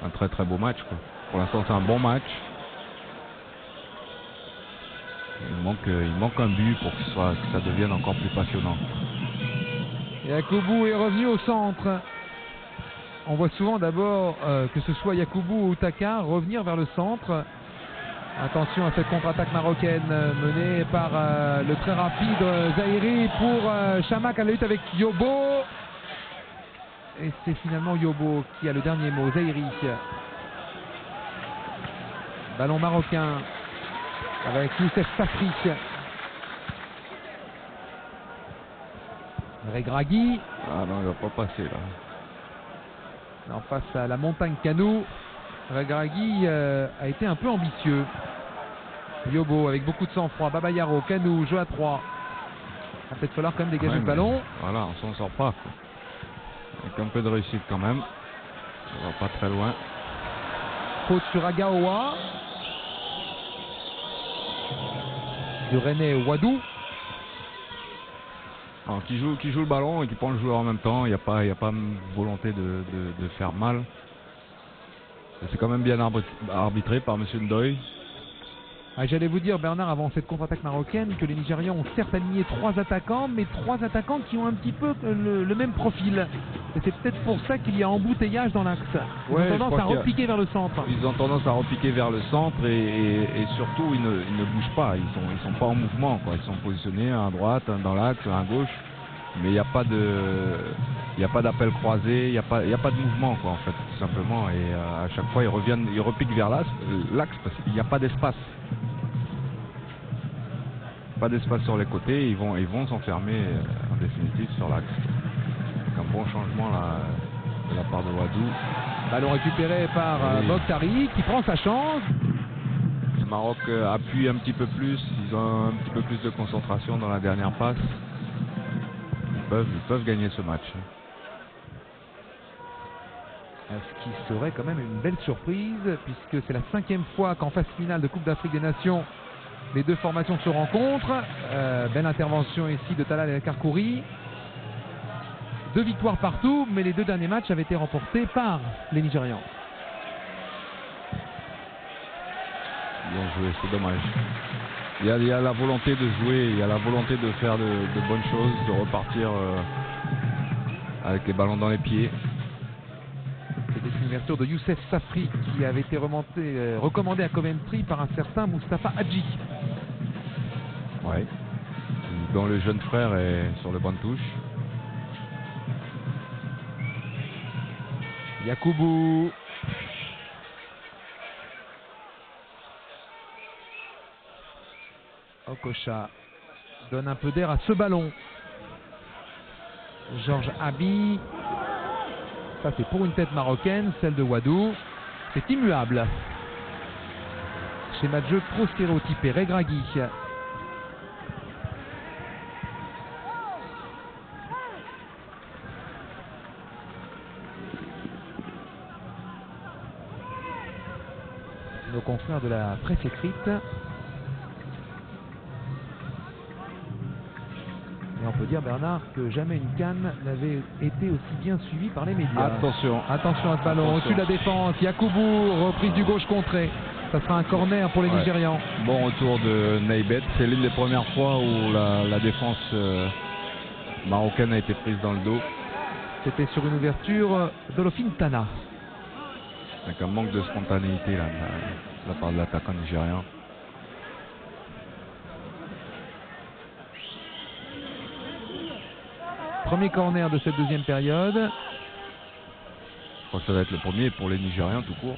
un très très beau match, quoi. Pour l'instant, c'est un bon match. Il manque un but pour que ça devienne encore plus passionnant. Yakubu est revenu au centre. On voit souvent d'abord que ce soit Yakubu ou Taka revenir vers le centre. Attention à cette contre-attaque marocaine menée par le très rapide Zahiri pour Chamak à la lutte avec Yobo. Et c'est finalement Yobo qui a le dernier mot. Zahiri. Ballon marocain avec Youssef Safri. Regragui. Ah non, il va pas passer là. En face à la montagne Kanou. Regragui a été un peu ambitieux. Yobo avec beaucoup de sang-froid. Babayaro, Kanou, jeu à 3. Il va peut-être falloir quand même dégager le ballon. Voilà, on s'en sort pas, quoi. Avec un peu de réussite quand même. Ça va pas très loin. Faute sur Agaoua. Du René Wadou. Alors, qui joue le ballon et qui prend le joueur en même temps. Il n'y a pas une volonté de faire mal. C'est quand même bien arbitré par M. Ndoye. J'allais vous dire, Bernard, avant cette contre-attaque marocaine, que les Nigérians ont certes aligné 3 attaquants, mais 3 attaquants qui ont un petit peu le même profil. Et c'est peut-être pour ça qu'il y a embouteillage dans l'axe. Ils ont tendance à repiquer vers le centre. Ils ont tendance à repiquer vers le centre et surtout ils ne bougent pas. Ils sont pas en mouvement, quoi. Ils sont positionnés un à droite, un dans l'axe, un à gauche. Mais il n'y a pas d'appel croisé, il n'y a pas de mouvement, quoi, en fait, tout simplement. Et à chaque fois ils repiquent vers l'axe parce qu'il n'y a pas d'espace. Pas d'espace sur les côtés, ils vont s'enfermer en définitive sur l'axe. Un bon changement là, de la part de Wadou. Ballon récupéré par Mokhtari qui prend sa chance. Le Maroc appuie un petit peu plus, ils ont un petit peu plus de concentration dans la dernière passe. Ils peuvent gagner ce match. Ce qui serait quand même une belle surprise, puisque c'est la 5e fois qu'en phase finale de Coupe d'Afrique des Nations, les deux formations se rencontrent. Belle intervention ici de Talal El Karkouri. 2 victoires partout, mais les 2 derniers matchs avaient été remportés par les Nigérians. Bien joué, c'est dommage. Il y a la volonté de jouer, il y a la volonté de faire de bonnes choses, de repartir avec les ballons dans les pieds. C'était une ouverture de Youssef Safri qui avait été recommandé à Coventry par un certain Moustapha Hadji. Ouais. Dont le jeune frère est sur le banc de touche. Yakubu. Okocha donne un peu d'air à ce ballon. Georges Abi. Ça c'est pour une tête marocaine, celle de Wadou. C'est immuable. Schéma de jeu trop stéréotypé. Regragui. Nos confrères de la presse écrite Et on peut dire, Bernard, que jamais une canne n'avait été aussi bien suivie par les médias. Attention. Attention à ce ballon, au-dessus de la défense. Yakubu, reprise du gauche contrée. Ça sera un corner pour les Nigérians. Bon retour de Naibet. C'est l'une des premières fois où la défense marocaine a été prise dans le dos. C'était sur une ouverture d'Olofintana. Avec un manque de spontanéité là, de la part de l'attaquant nigérien. Premier corner de cette deuxième période. Je crois que ça va être le premier pour les Nigériens tout court.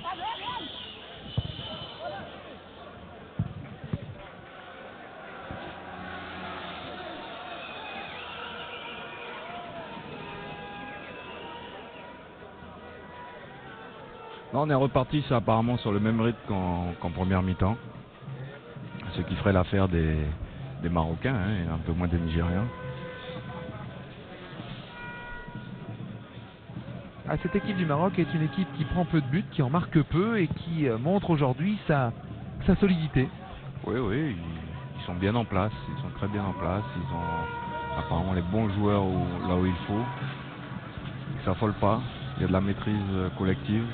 Là, on est reparti apparemment sur le même rythme qu'en première mi-temps. Ce qui ferait l'affaire des Marocains et un peu moins des Nigériens. Cette équipe du Maroc est une équipe qui prend peu de buts, qui en marque peu et qui montre aujourd'hui sa solidité. Oui, ils sont bien en place, ils sont très bien en place, ils ont apparemment les bons joueurs là où il faut. Ils s'affolent pas, il y a de la maîtrise collective.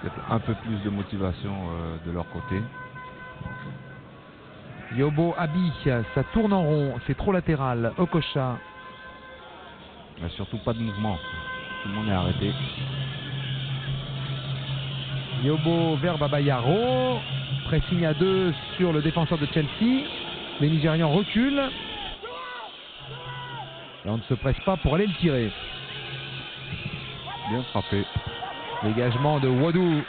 Peut-être un peu plus de motivation de leur côté. Yobo Abi, ça tourne en rond, c'est trop latéral. Okocha. Il n'y a surtout pas de mouvement. Tout le monde est arrêté. Yobo vers Babayaro. Pressing à 2 sur le défenseur de Chelsea. Les Nigérians reculent. Et on ne se presse pas pour aller le tirer. Bien frappé. Dégagement de Wadou.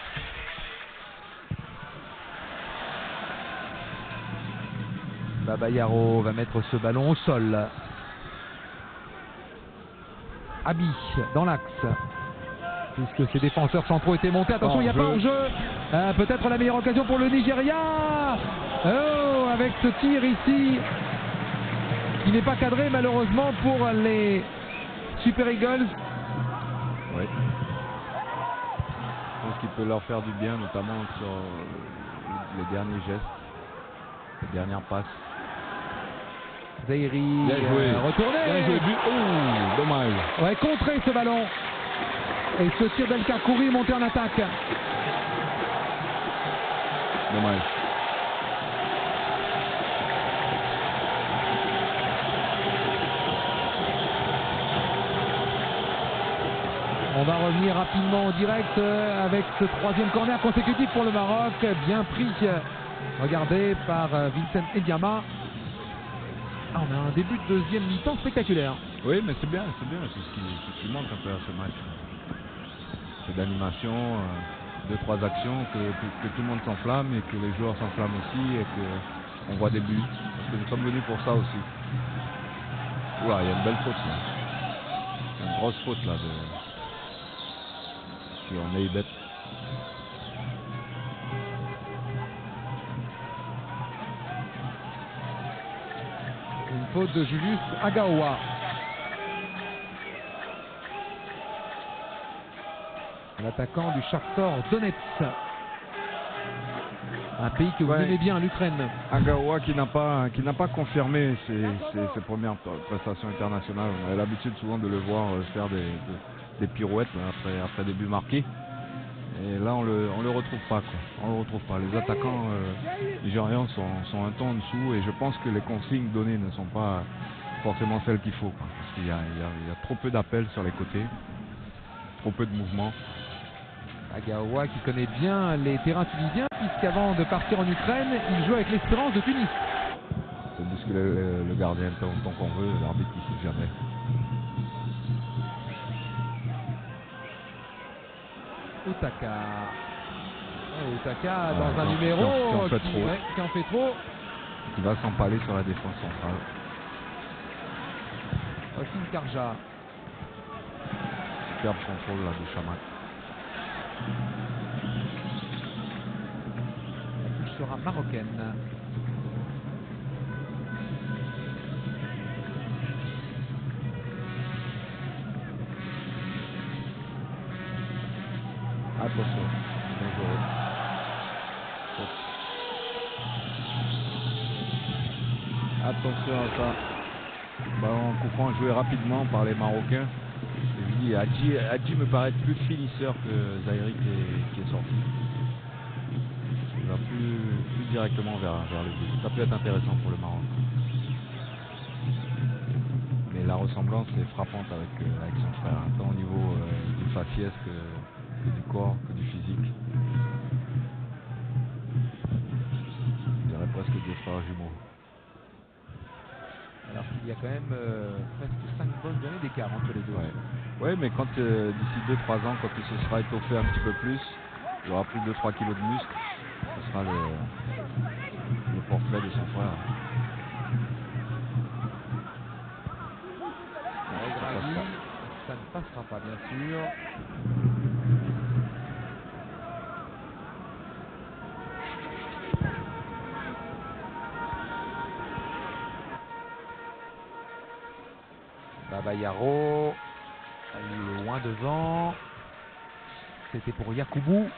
Babayaro va mettre ce ballon au sol. Abi dans l'axe. Puisque ses défenseurs centraux étaient montés. Attention, il n'y a pas hors-jeu. Peut-être la meilleure occasion pour le Nigeria. Oh, avec ce tir ici. Qui n'est pas cadré malheureusement pour les Super Eagles. Oui. Je pense qu'il peut leur faire du bien, notamment sur les derniers gestes, les dernières passes. Zaïri retourné. Bien joué, but. Oh, dommage. Ouais, contrer ce ballon. Et ce tir d'El Kakouri monté en attaque. Dommage. On va revenir rapidement en direct avec ce troisième corner consécutif pour le Maroc. Bien pris, regardez, par Vincent Ediama. On a un début de deuxième mi-temps spectaculaire. Oui, mais c'est bien, c'est ce qui manque un peu à ce match. C'est d'animation, 2-3 actions, que tout le monde s'enflamme et que les joueurs s'enflamment aussi et qu'on voit des buts. Parce que nous sommes venus pour ça aussi. Ouah, il y a une belle faute là. Il y a une grosse faute là sur Naibet. Une faute de Julius Agaoua. L'attaquant du Shakhtar Donetsk. Un pays que vous aimez bien, l'Ukraine. Agaoua qui n'a pas confirmé ses premières prestations internationales. On a l'habitude souvent de le voir faire des pirouettes après des buts marqués. Et là on le retrouve pas quoi. On le retrouve pas. Les attaquants nigérians sont un ton en dessous et je pense que les consignes données ne sont pas forcément celles qu'il faut quoi. Parce qu'il y a trop peu d'appels sur les côtés, trop peu de mouvements. Agaoua qui connaît bien les terrains tunisiens puisqu'avant de partir en Ukraine, il joue avec l'Espérance de Tunis. C'est bousculer le gardien tant qu'on veut, l'arbitre qui siffle jamais. Outaka. Outaka dans un numéro qui en fait trop. Qui va s'empaler sur la défense centrale. Oshin Karja. Superbe contrôle là de Chamak. La touche sera marocaine. Attention, dangereux. Attention à ça. Ballon coup franc joué rapidement par les Marocains. Et je dis, Hadji me paraît plus finisseur que Zaïri qui est sorti. Il va plus directement vers le but. Ça peut être intéressant pour le Maroc. Mais la ressemblance est frappante avec son frère, hein, tant au niveau du faciès que du corps, que du physique. Je dirais presque des frères jumeaux. Alors qu'il y a quand même presque 5 bonnes années d'écart entre les deux. Ouais, mais quand d'ici 2-3 ans, quand il se sera étoffé un petit peu plus, il aura plus de 2-3 kilos de muscle, ce sera le portrait de son frère. Ça ne passera pas, bien sûr. Babayaro, il est loin devant. C'était pour Yakubu,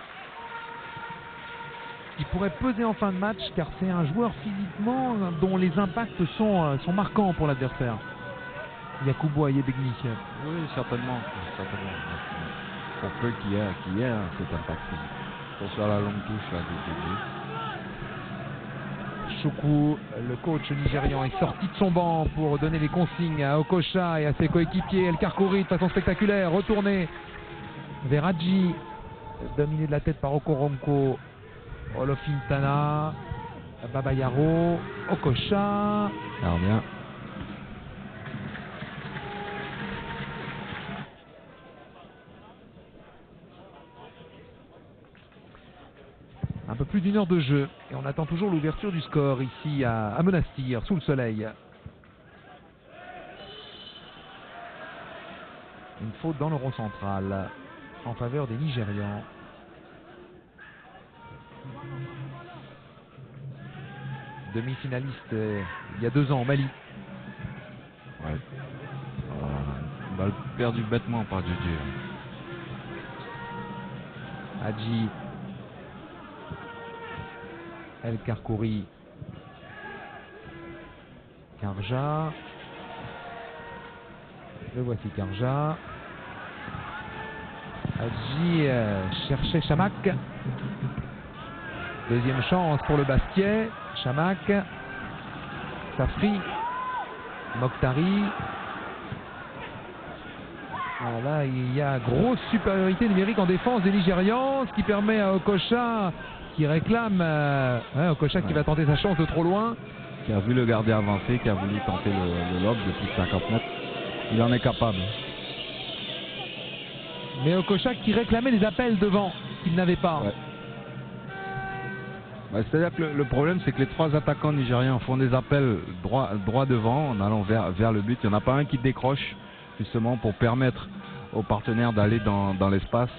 qui pourrait peser en fin de match, car c'est un joueur physiquement dont les impacts sont marquants pour l'adversaire. Yakubu Ayebegni. Oui, certainement. Pour peu qu'il y ait cet impact physique. Attention à la longue touche là, Choukou, le coach nigérian, est sorti de son banc pour donner les consignes à Okocha et à ses coéquipiers. El Karkouri de façon spectaculaire, retourné vers Hadji, dominé de la tête par Okoronko, Olofintana, Babayaro, Okocha. Alors bien. Un peu plus d'une heure de jeu et on attend toujours l'ouverture du score ici à Monastir, sous le soleil. Une faute dans le rond central en faveur des Nigérians. Demi-finaliste il y a 2 ans au Mali. Ouais. Balle perdue bêtement par Djidji. Hadji. El Karkouri, Karja, le voici Karja. Hadji cherchait Chamak. Deuxième chance pour le Basquiat. Chamak, Safri, Mokhtari. Voilà, il y a grosse supériorité numérique en défense des Nigérians, ce qui permet à Okocha, qui réclame Okocha qui va tenter sa chance de trop loin. Qui a vu le gardien avancer, qui a voulu tenter le lob de plus de 50 mètres. Il en est capable. Mais Okocha qui réclamait des appels devant, qu'il n'avait pas. Ouais. C'est-à-dire que le problème, c'est que les 3 attaquants nigériens font des appels droit devant, en allant vers le but. Il n'y en a pas un qui décroche, justement, pour permettre aux partenaires d'aller dans l'espace.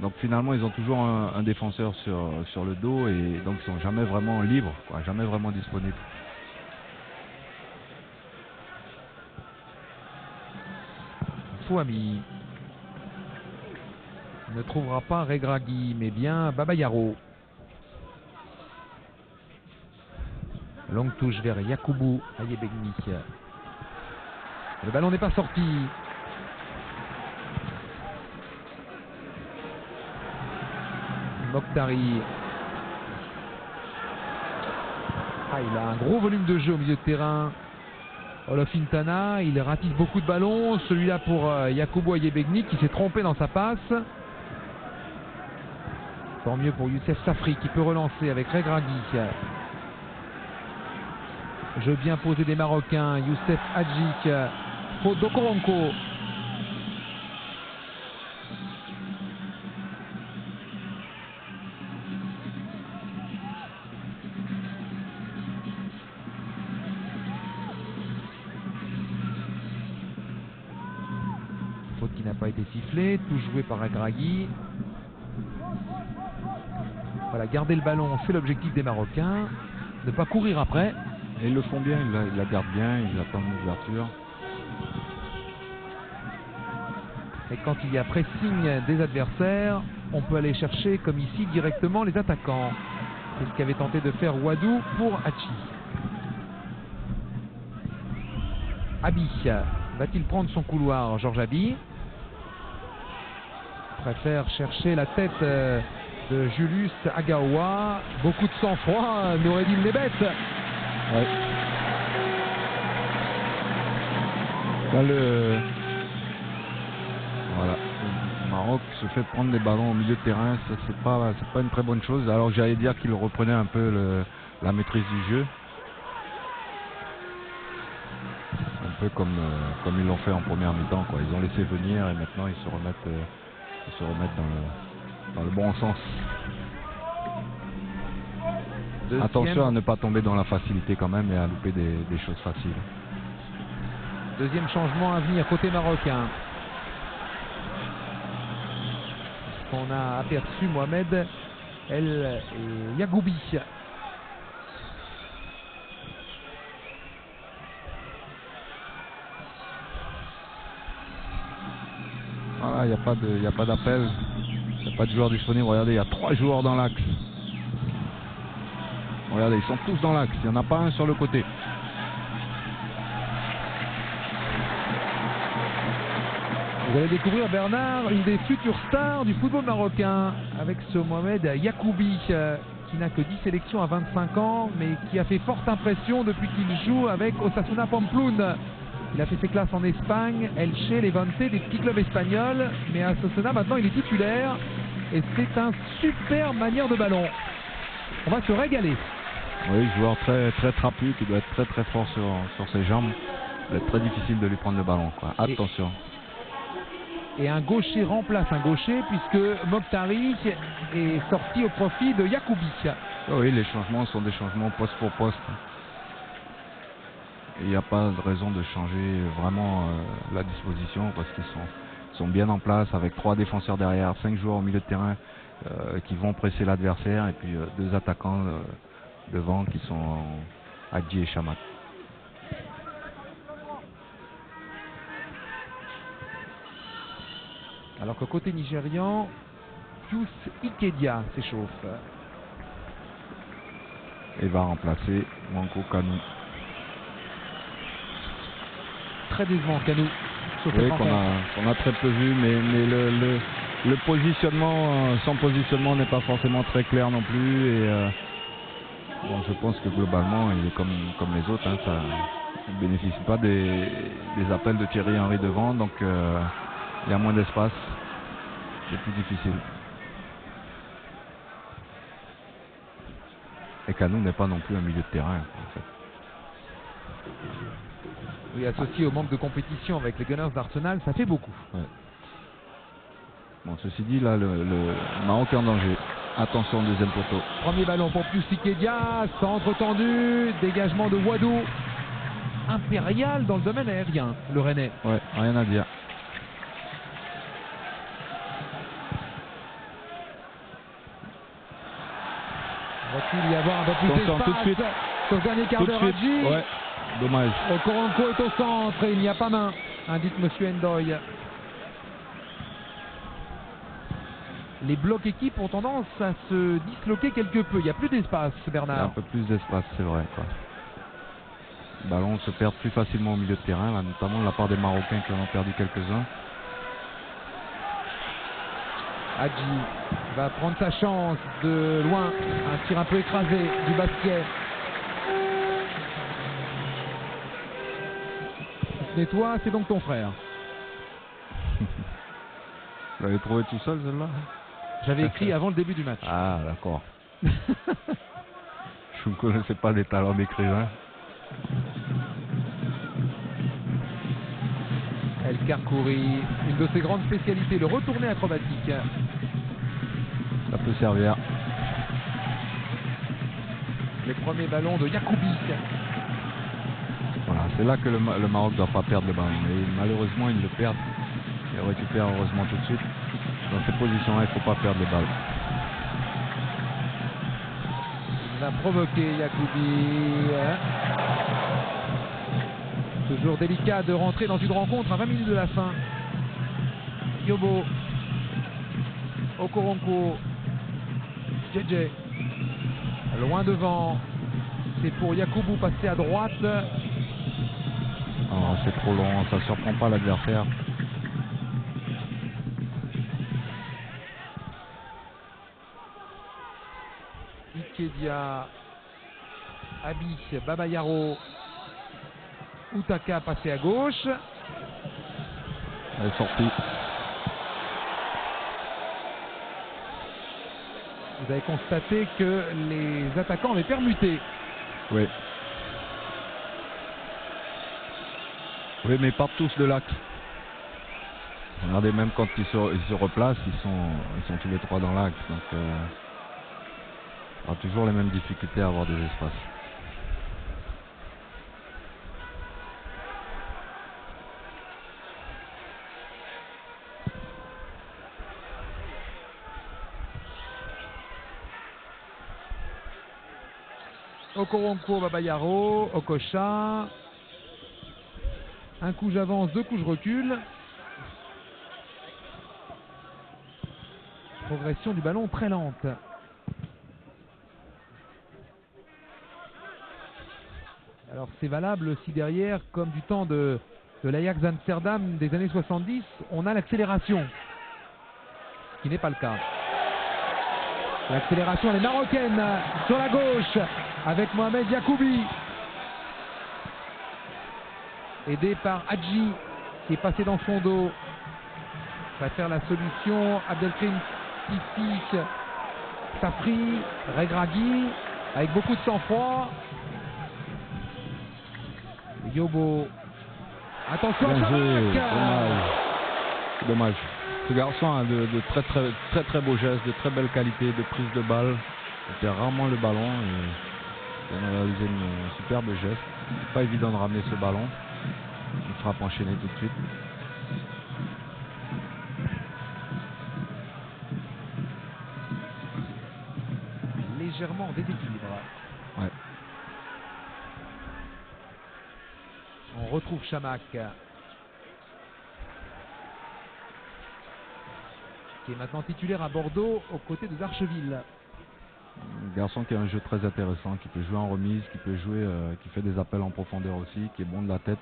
Donc finalement, ils ont toujours un défenseur sur le dos et donc ils sont jamais vraiment libres, quoi, jamais vraiment disponibles. Fouami ne trouvera pas Regragui, mais bien Babayaro. Longue touche vers Yakubu Ayebegni. Le ballon n'est pas sorti. Mokhtari. Il a un gros volume de jeu au milieu de terrain. Olofintana, il ratisse beaucoup de ballons. Celui-là pour Yakubu Ayebegni qui s'est trompé dans sa passe. Tant mieux pour Youssef Safri qui peut relancer avec Regragui. Jeu bien posé des Marocains. Youssef Hadji, faute d'Okoronko. Faute qui n'a pas été sifflée. Tout joué par Regragui. Voilà, garder le ballon, c'est l'objectif des Marocains. Ne pas courir après. Et ils le font bien, ils la gardent bien, ils attendent l'ouverture. Et quand il y a pressing des adversaires, on peut aller chercher, comme ici, directement les attaquants. C'est ce qu'avait tenté de faire Wadou pour Hachi. Abi, va-t-il prendre son couloir? Georges Abi préfère chercher la tête de Julius Agaoua. Beaucoup de sang-froid, Noureddin Lebet. Ouais. Là, voilà. Le Maroc se fait prendre des ballons au milieu de terrain, ça c'est pas une très bonne chose. Alors j'allais dire qu'il reprenait un peu la maîtrise du jeu. Un peu comme ils l'ont fait en première mi-temps, quoi. Ils ont laissé venir et maintenant ils se remettent dans le bon sens. Attention à ne pas tomber dans la facilité quand même et à louper des choses faciles. Deuxième changement à venir côté marocain. On a aperçu Mohamed El Yagoubi. Voilà, il n'y a pas d'appel, il n'y a pas de joueurs disponibles. Regardez, il y a 3 joueurs dans l'axe. Regardez, ils sont tous dans l'axe, il n'y en a pas un sur le côté. Vous allez découvrir, Bernard, une des futures stars du football marocain avec ce Mohamed Yagoubi qui n'a que 10 sélections à 25 ans mais qui a fait forte impression depuis qu'il joue avec Osasuna Pamplona. Il a fait ses classes en Espagne, Elche, Levante, des petits clubs espagnols, mais à Osasuna maintenant il est titulaire et c'est un super manière de ballon. On va se régaler. Oui, joueur très très trapu qui doit être très très fort sur ses jambes. Ça va être très difficile de lui prendre le ballon, quoi. Attention. Et un gaucher remplace un gaucher puisque Mokhtari est sorti au profit de Yagoubi. Oui, les changements sont des changements poste pour poste. Il n'y a pas de raison de changer vraiment la disposition parce qu'ils sont bien en place avec 3 défenseurs derrière, 5 joueurs au milieu de terrain qui vont presser l'adversaire et puis 2 attaquants devant qui sont Hadji et Chamak. Alors que côté nigérian, Pius Ikedia s'échauffe. Et va remplacer Nwankwo Kanu. Très décevant Kanu. Oui, qu'on a très peu vu, mais le positionnement, son positionnement n'est pas forcément très clair non plus. Et bon, je pense que globalement, il est comme les autres. Hein, ça ne bénéficie pas des appels de Thierry Henry devant, donc il y a moins d'espace. C'est plus difficile. Et Kanu n'est pas non plus un milieu de terrain, en fait. Oui, associé au manque de compétition avec les Gunners d'Arsenal, ça fait beaucoup. Ouais. Bon, ceci dit, là, le Maroc est en danger. Attention au deuxième poteau. Premier ballon pour Pius Ikedia, centre tendu, dégagement de Wadou. Impérial dans le domaine aérien, le Rennais. Ouais, rien à dire. Va-t-il y avoir un peu plus d'espace tout de suite. sur le dernier quart d'heure? Ouais, dommage. Okoronkwo est au centre et il n'y a pas main, indique Monsieur Ndoye. Les blocs équipes ont tendance à se disloquer quelque peu. Il n'y a plus d'espace, Bernard. Il y a un peu plus d'espace, c'est vrai, quoi. Le ballon se perd plus facilement au milieu de terrain, là, notamment de la part des Marocains qui en ont perdu quelques-uns. Hadji va prendre sa chance de loin. Un tir un peu écrasé du basket. Et toi, c'est donc ton frère. Vous l'avez trouvé tout seul, celle-là? J'avais écrit avant le début du match. Ah, d'accord. Je ne connaissais pas les talents d'écrivain. El Karkouri, une de ses grandes spécialités, le retourné acrobatique. Ça peut servir. Les premiers ballons de Yagoubi. Voilà, c'est là que le Maroc ne doit pas perdre le ballon. Mais malheureusement, ils le perdent. Ils le récupèrent heureusement tout de suite. Dans ces positions-là, il ne faut pas perdre le ballon. Il va provoquer Yagoubi. Toujours délicat de rentrer dans une rencontre à 20 minutes de la fin. Yobo. Okoronkwo. JJ. Loin devant. C'est pour Yakubu passer à droite. Oh, c'est trop long, ça surprend pas l'adversaire. Ikedia, Abi, Babayaro, Utaka passé à gauche. Elle est sortie. Vous avez constaté que les attaquants avaient permuté. Oui. Oui, mais ils partent tous de l'axe. Regardez, même quand ils se replacent, ils sont tous les trois dans l'axe. Donc, on a toujours les mêmes difficultés à avoir des espaces. Okoronkwo, Babayaro, Okocha. Un coup j'avance, deux coups je recule. Progression du ballon très lente. Alors c'est valable aussi derrière, comme du temps de l'Ajax Amsterdam des années 70, on a l'accélération. Ce qui n'est pas le cas. L'accélération elle est marocaine sur la gauche avec Mohamed Yacoubi. Aidé par Hadji qui est passé dans son dos. Va faire la solution. Abdelkrim Sissik, Safri, Regragui avec beaucoup de sang-froid. Yobo. Attention à Chamac. Dommage. Ce garçon a de très beaux gestes, de très belles qualités de prise de balle. Il fait rarement le ballon et il a réalisé une superbe geste. C'est pas évident de ramener ce ballon. Une frappe enchaînée tout de suite. Légèrement déséquilibre. Ouais. On retrouve Chamac. Qui est maintenant titulaire à Bordeaux aux côtés de Darcheville. Un garçon qui a un jeu très intéressant, qui peut jouer en remise, qui peut jouer, qui fait des appels en profondeur aussi, qui est bon de la tête.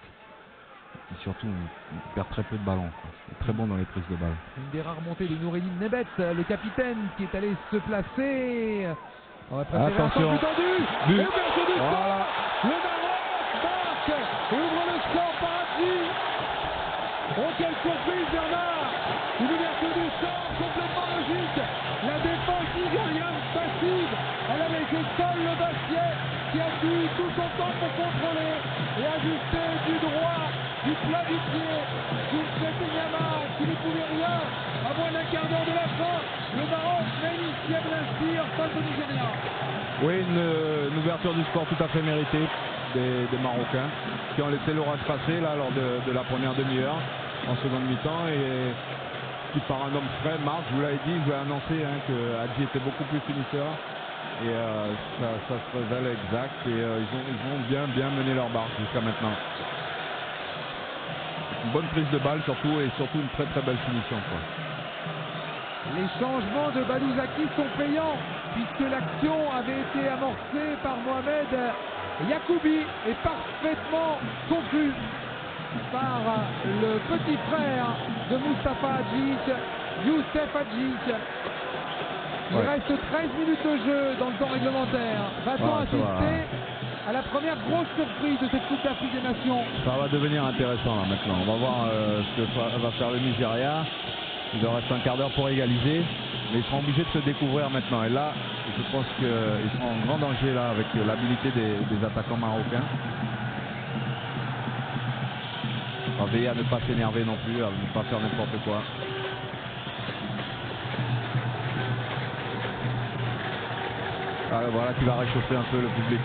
Et surtout, il perd très peu de ballons. Il est très bon dans les prises de balle. Une des rares montées de Noureddine Nebet, le capitaine qui est allé se placer. On va préférer attention. un tendu. But. L'ouverture du score. Voilà. Le Maroc marque et ouvre le score par Hadji. Oh, quelle surprise, Bernard. Une ouverture du score complètement logique. La défense nigériane passive. Elle a laissé seul le Basquiat qui a dû tout son temps pour contrôler et ajuster du droit, du plat du pied. Youssef Enyama qui ne pouvait rien. À moins d'un quart d'heure de la fin, le Maroc mène ici à Blastir face au Nigeria. Oui, une ouverture du score tout à fait méritée des Marocains qui ont laissé l'orage passer là lors de la première demi-heure en seconde mi-temps et qui par un homme frais, Marc, je vous l'avais dit, je vous ai annoncé que Hadji était beaucoup plus finisseur et ça se révèle exact et ils ont bien mené leur barre jusqu'à maintenant. Une bonne prise de balle surtout et surtout une très belle finition quoi. Les changements de Balouzaki sont payants puisque l'action avait été amorcée par Mohamed Yacoubi et parfaitement conclue par le petit frère de Moustapha Hadjic, Youssef Hadjic. Il reste 13 minutes de jeu dans le temps réglementaire. Va-t-on assister à la première grosse surprise de cette Coupe d'Afrique des Nations? Ça va devenir intéressant là maintenant. On va voir ce que va faire le Nigeria. Il leur reste un quart d'heure pour égaliser, mais ils seront obligés de se découvrir maintenant. Et là, je pense qu'ils seront en grand danger là avec l'habilité des attaquants marocains. On va veiller à ne pas s'énerver non plus, à ne pas faire n'importe quoi. Alors, voilà qui va réchauffer un peu le public.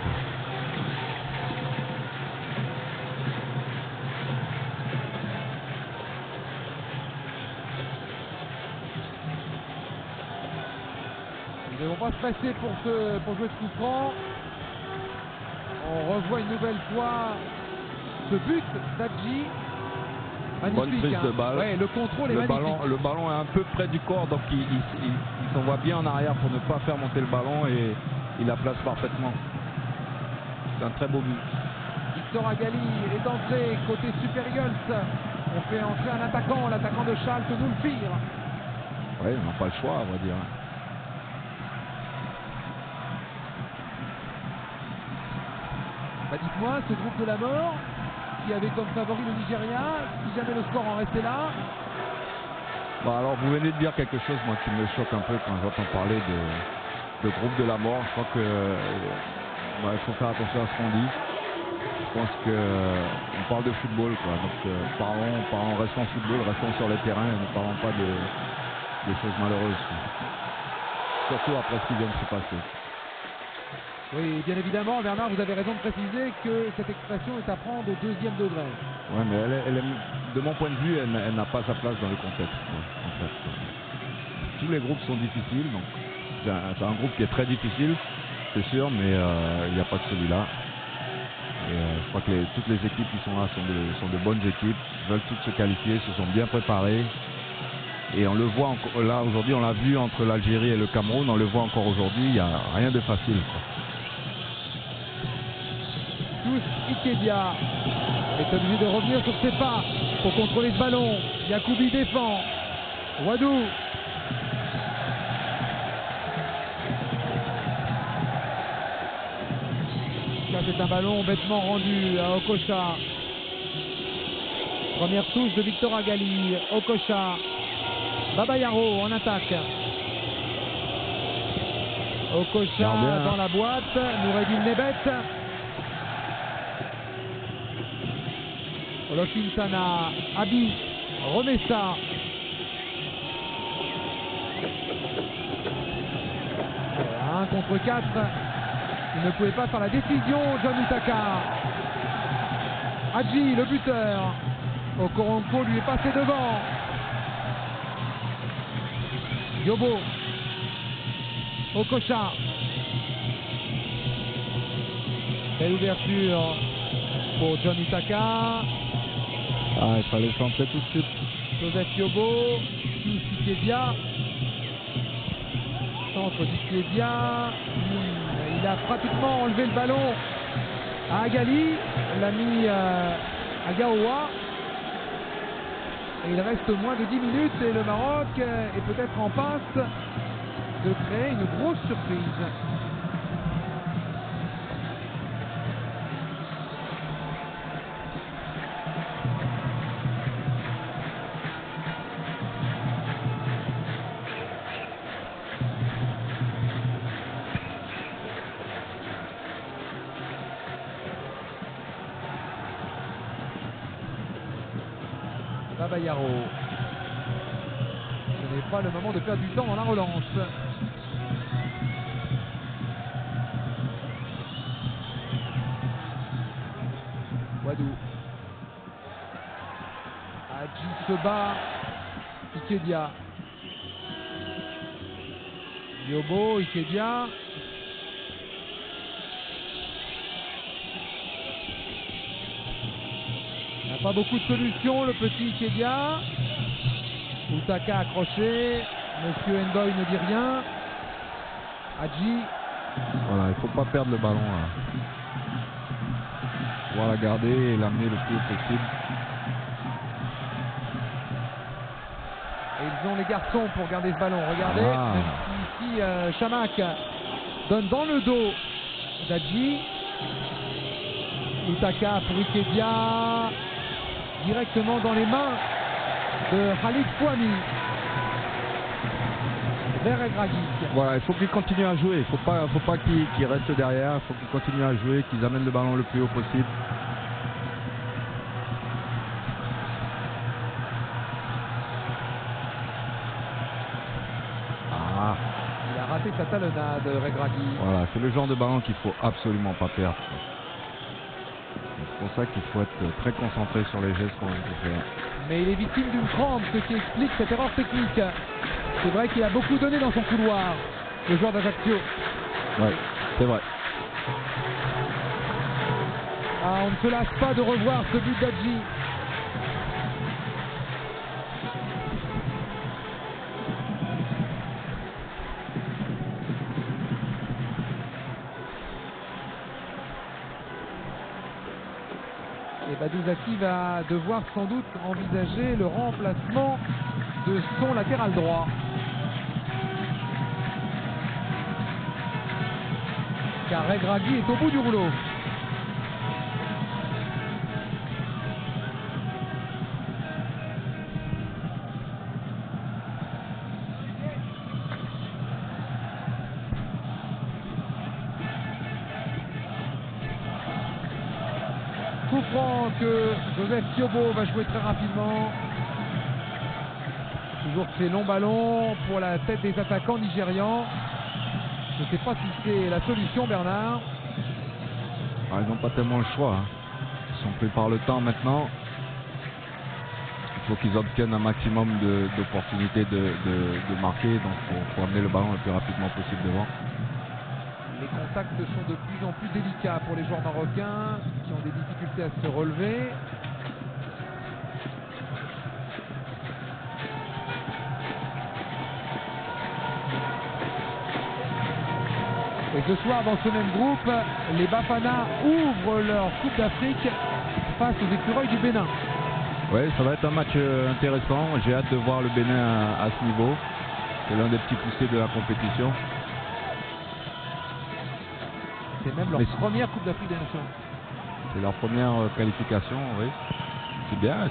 Ils ne vont pas se presser pour jouer ce coup franc. On revoit une nouvelle fois ce but d'Hadji. Bonne prise de balle. Ouais, le contrôle est magnifique. Le ballon est un peu près du corps, donc il s'envoie bien en arrière pour ne pas faire monter le ballon et il la place parfaitement. C'est un très beau but. Victor Agali est entré côté Super Eagles. On fait entrer un attaquant, l'attaquant de Schalke, Nulfir. Oui, ils n'ont pas le choix, on va dire. Bah dites-moi, ce groupe de la mort, qui avait comme favori le Nigeria, si jamais le score en restait là. Bon, alors vous venez de dire quelque chose, moi, qui me choque un peu quand j'entends parler de groupe de la mort. Je crois que il faut faire attention à ce qu'on dit. Je pense que on parle de football, quoi. Donc restons football, restons sur les terrains et ne parlons pas des choses malheureuses, quoi. Surtout après ce qui vient de se passer. Oui, bien évidemment, Bernard, vous avez raison de préciser que cette expression est à prendre au deuxième degré. Ouais, mais de mon point de vue, elle n'a pas sa place dans le contexte, quoi, en fait. Tous les groupes sont difficiles, donc c'est un groupe qui est très difficile, c'est sûr, mais il n'y a pas que celui-là. Et je crois que toutes les équipes qui sont là sont de bonnes équipes, veulent toutes se qualifier, se sont bien préparées. Et on le voit encore là aujourd'hui, on l'a vu entre l'Algérie et le Cameroun, on le voit encore aujourd'hui, il n'y a rien de facile, quoi. Ikedia est obligé de revenir sur ses pas pour contrôler ce ballon. Yacoubi défend. Wadou. Là, c'est un ballon bêtement rendu à Okocha. Première touche de Victor Agali. Okocha. Babayaro en attaque. Okocha dans la boîte. Noureddin Nebet. Olofintana, Abi, Romessa. Voilà, 1 contre 4. Il ne pouvait pas faire la décision, John Utaka. Hadji, le buteur. Okoronko lui est passé devant. Yobo. Okocha. Belle ouverture pour John Utaka. Ah, il fallait centrer tout de suite. Joseph Yobo, Ikedia. Centre d'Ikedia. Il a pratiquement enlevé le ballon à Agali. L'a mis à Gaoua. Et il reste moins de 10 minutes et le Maroc est peut-être en passe de créer une grosse surprise. Babayaro. Ce n'est pas le moment de perdre du temps dans la relance. Wadou. Hadji se bat. Ikedia. Yobo, Ikedia. Il n'a pas beaucoup de solutions, le petit Ikedia. Utaka accroché. Monsieur Endoy ne dit rien. Hadji. Voilà, il ne faut pas perdre le ballon là. On va la garder et l'amener le plus haut possible. Et ils ont les garçons pour garder ce ballon. Regardez, même si ici Chamak donne dans le dos d'Hadji. Utaka pour Ikedia. Directement dans les mains de Khalid Fouami. Vers Regragui. Voilà, il faut qu'ils continuent à jouer. Il ne faut pas qu'ils restent derrière. Il faut qu'ils continuent à jouer, qu'ils amènent le ballon le plus haut possible. Ah. Il a raté sa talonnade, Regragui. Voilà, c'est le genre de ballon qu'il ne faut absolument pas perdre. C'est pour ça qu'il faut être très concentré sur les gestes qu'on veut faire. Mais il est victime d'une crampe, ce qui explique cette erreur technique. C'est vrai qu'il a beaucoup donné dans son couloir, le joueur d'Ajaccio. Ouais, c'est vrai. Ah, on ne se lasse pas de revoir ce but d'Hadji. Et Badou Zaki va devoir sans doute envisager le remplacement de son latéral droit. Car Regragui est au bout du rouleau. Coup franc que Joseph Thiobo va jouer très rapidement. Toujours ces longs ballons pour la tête des attaquants nigérians. Je ne sais pas si c'est la solution, Bernard. Ils n'ont pas tellement le choix. Ils sont pris par le temps maintenant. Il faut qu'ils obtiennent un maximum d'opportunités de marquer. Donc il faut amener le ballon le plus rapidement possible devant. Les contacts sont de plus en plus délicats pour les joueurs marocains qui ont des difficultés à se relever. Et ce soir, dans ce même groupe, les Bafana ouvrent leur Coupe d'Afrique face aux écureuils du Bénin. Oui, ça va être un match intéressant. J'ai hâte de voir le Bénin à ce niveau. C'est l'un des petits poussés de la compétition. C'est même leur première Coupe d'Afrique des Nations. C'est leur première qualification, oui. C'est bien.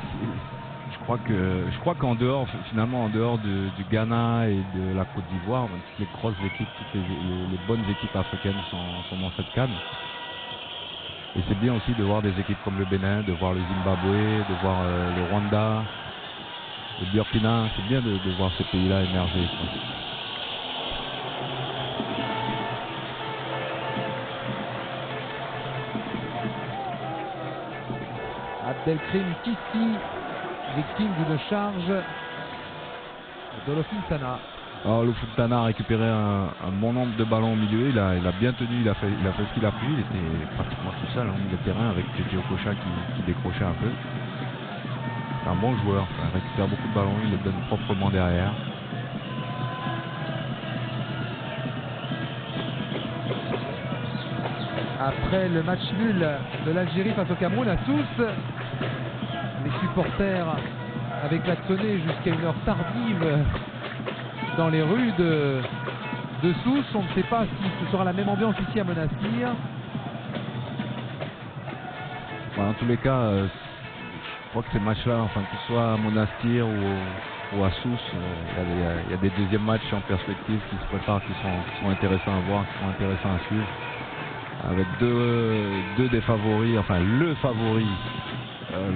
Je crois qu'en dehors, finalement, en dehors du Ghana et de la Côte d'Ivoire, toutes les grosses équipes, toutes les bonnes équipes africaines sont dans cette CAN. Et c'est bien aussi de voir des équipes comme le Bénin, de voir le Zimbabwe, de voir le Rwanda, le Burkina. C'est bien de voir ces pays-là émerger. Abdelkrim Kissi, victime d'une charge de Lofintana. Alors Lofintana a récupéré un bon nombre de ballons au milieu, il a bien tenu, il a fait ce qu'il a pu, il était pratiquement tout seul au milieu de terrain avec Tete Okocha qui décrochait un peu. C'est un bon joueur, il récupère beaucoup de ballons, il les donne proprement derrière. Après le match nul de l'Algérie face au Cameroun à Sousse, les supporters avaient klaxonné jusqu'à une heure tardive dans les rues de Sousse. On ne sait pas si ce sera la même ambiance ici à Monastir. En tous les cas, je crois que ces matchs-là, enfin que ce soit à Monastir ou à Sousse, il y a des deuxièmes matchs en perspective qui se préparent, qui sont intéressants à voir, qui sont intéressants à suivre. Avec deux des favoris, enfin le favori,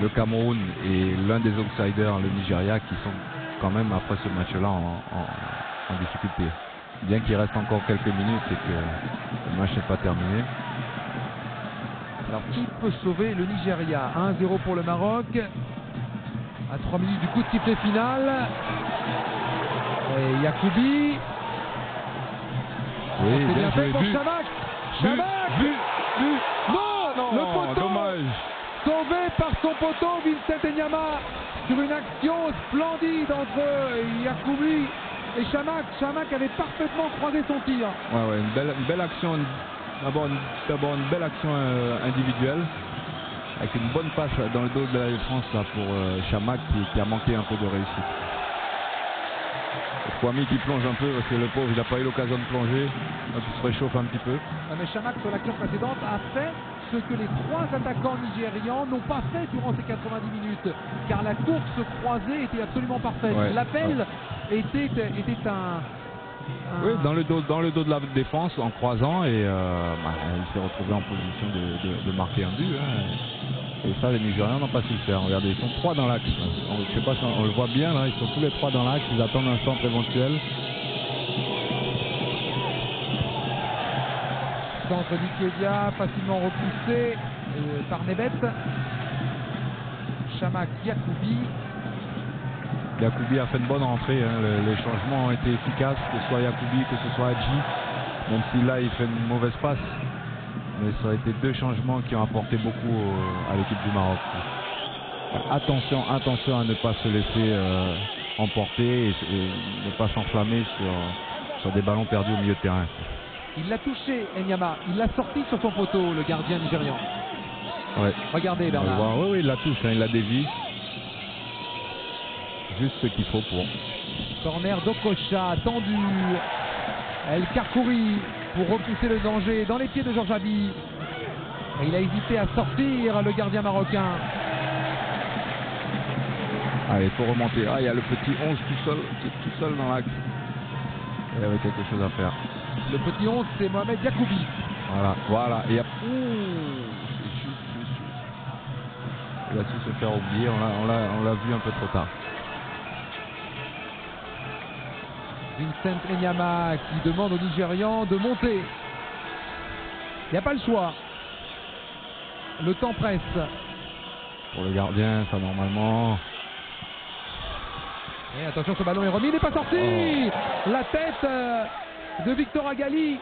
le Cameroun, et l'un des outsiders, le Nigeria, qui sont quand même après ce match-là en difficulté. Bien qu'il reste encore quelques minutes et que le match n'est pas terminé. Alors qui peut sauver le Nigeria? 1-0 pour le Maroc. À 3 minutes du coup de sifflet final. Et Yacoubi. Oui, c'est bien fait pour vu. Chamakh. Non, le poteau. Dommage. Sauvé par son poteau Vincent Enyama sur une action splendide entre Yacoubi et Chamakh. Chamakh avait parfaitement croisé son tir. Ouais, une belle action. D'abord une belle action individuelle avec une bonne passe dans le dos de la défense là, pour Chamakh qui a manqué un peu de réussite. Kwame qui plonge un peu parce que le pauvre il n'a pas eu l'occasion de plonger, donc il se réchauffe un petit peu. Mais Chamakh sur l'action précédente a fait ce que les trois attaquants nigérians n'ont pas fait durant ces 90 minutes, car la course croisée était absolument parfaite. Ouais, L'appel était oui, dans le dos de la défense en croisant, et il s'est retrouvé en position de marquer un but. Et ça, les Nigérians n'ont pas su le faire. Regardez, ils sont trois dans l'axe. Je ne sais pas si on le voit bien là, ils sont tous les trois dans l'axe, ils attendent un centre éventuel. Centre d'Ikedia, facilement repoussé par Nebet. Chamakh, Yacoubi. Yacoubi a fait une bonne rentrée, les changements ont été efficaces, que ce soit Yacoubi, que ce soit Hadji, même si là il fait une mauvaise passe. Mais ça a été deux changements qui ont apporté beaucoup à l'équipe du Maroc. Attention à ne pas se laisser emporter et ne pas s'enflammer sur des ballons perdus au milieu de terrain. Il l'a touché, Enyama. Il l'a sorti sur son poteau, le gardien nigérian. Ouais. Regardez On va le Bernard. voir. Oui, oui, il la touche, hein, il la dévie. Juste ce qu'il faut pour. Corner d'Okocha, tendu. El Karkouri pour repousser le danger dans les pieds de Georges Abi. Et il a hésité à sortir, le gardien marocain. Allez, il faut remonter. Ah, il y a le petit 11 tout seul dans l'axe. Il y avait quelque chose à faire. Le petit 11, c'est Mohamed Yacoubi. Voilà. Et il a su se faire oublier. On l'a vu un peu trop tard. Vincent Enyama qui demande aux Nigérians de monter. Il n'y a pas le choix. Le temps presse. Pour le gardien, ça normalement. Et attention, ce ballon est remis, il n'est pas sorti. La tête de Victor Agali.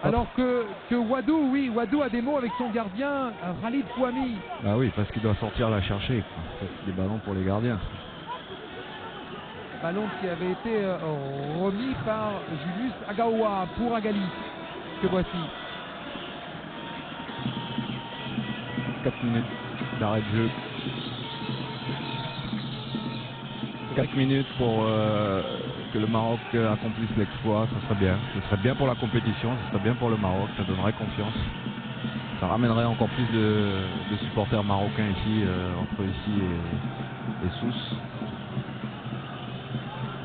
Alors que Wadou a des mots avec son gardien, Khalid Fouami. Bah oui, parce qu'il doit sortir la chercher. C'est des ballons pour les gardiens. Ballon qui avait été remis par Julius Agaoua pour Agali. Que voici. 4 minutes d'arrêt de jeu. 4 minutes pour que le Maroc accomplisse l'exploit, ça serait bien. Ce serait bien pour la compétition, ce serait bien pour le Maroc, ça donnerait confiance. Ça ramènerait encore plus de supporters marocains ici, entre ici et Sousse.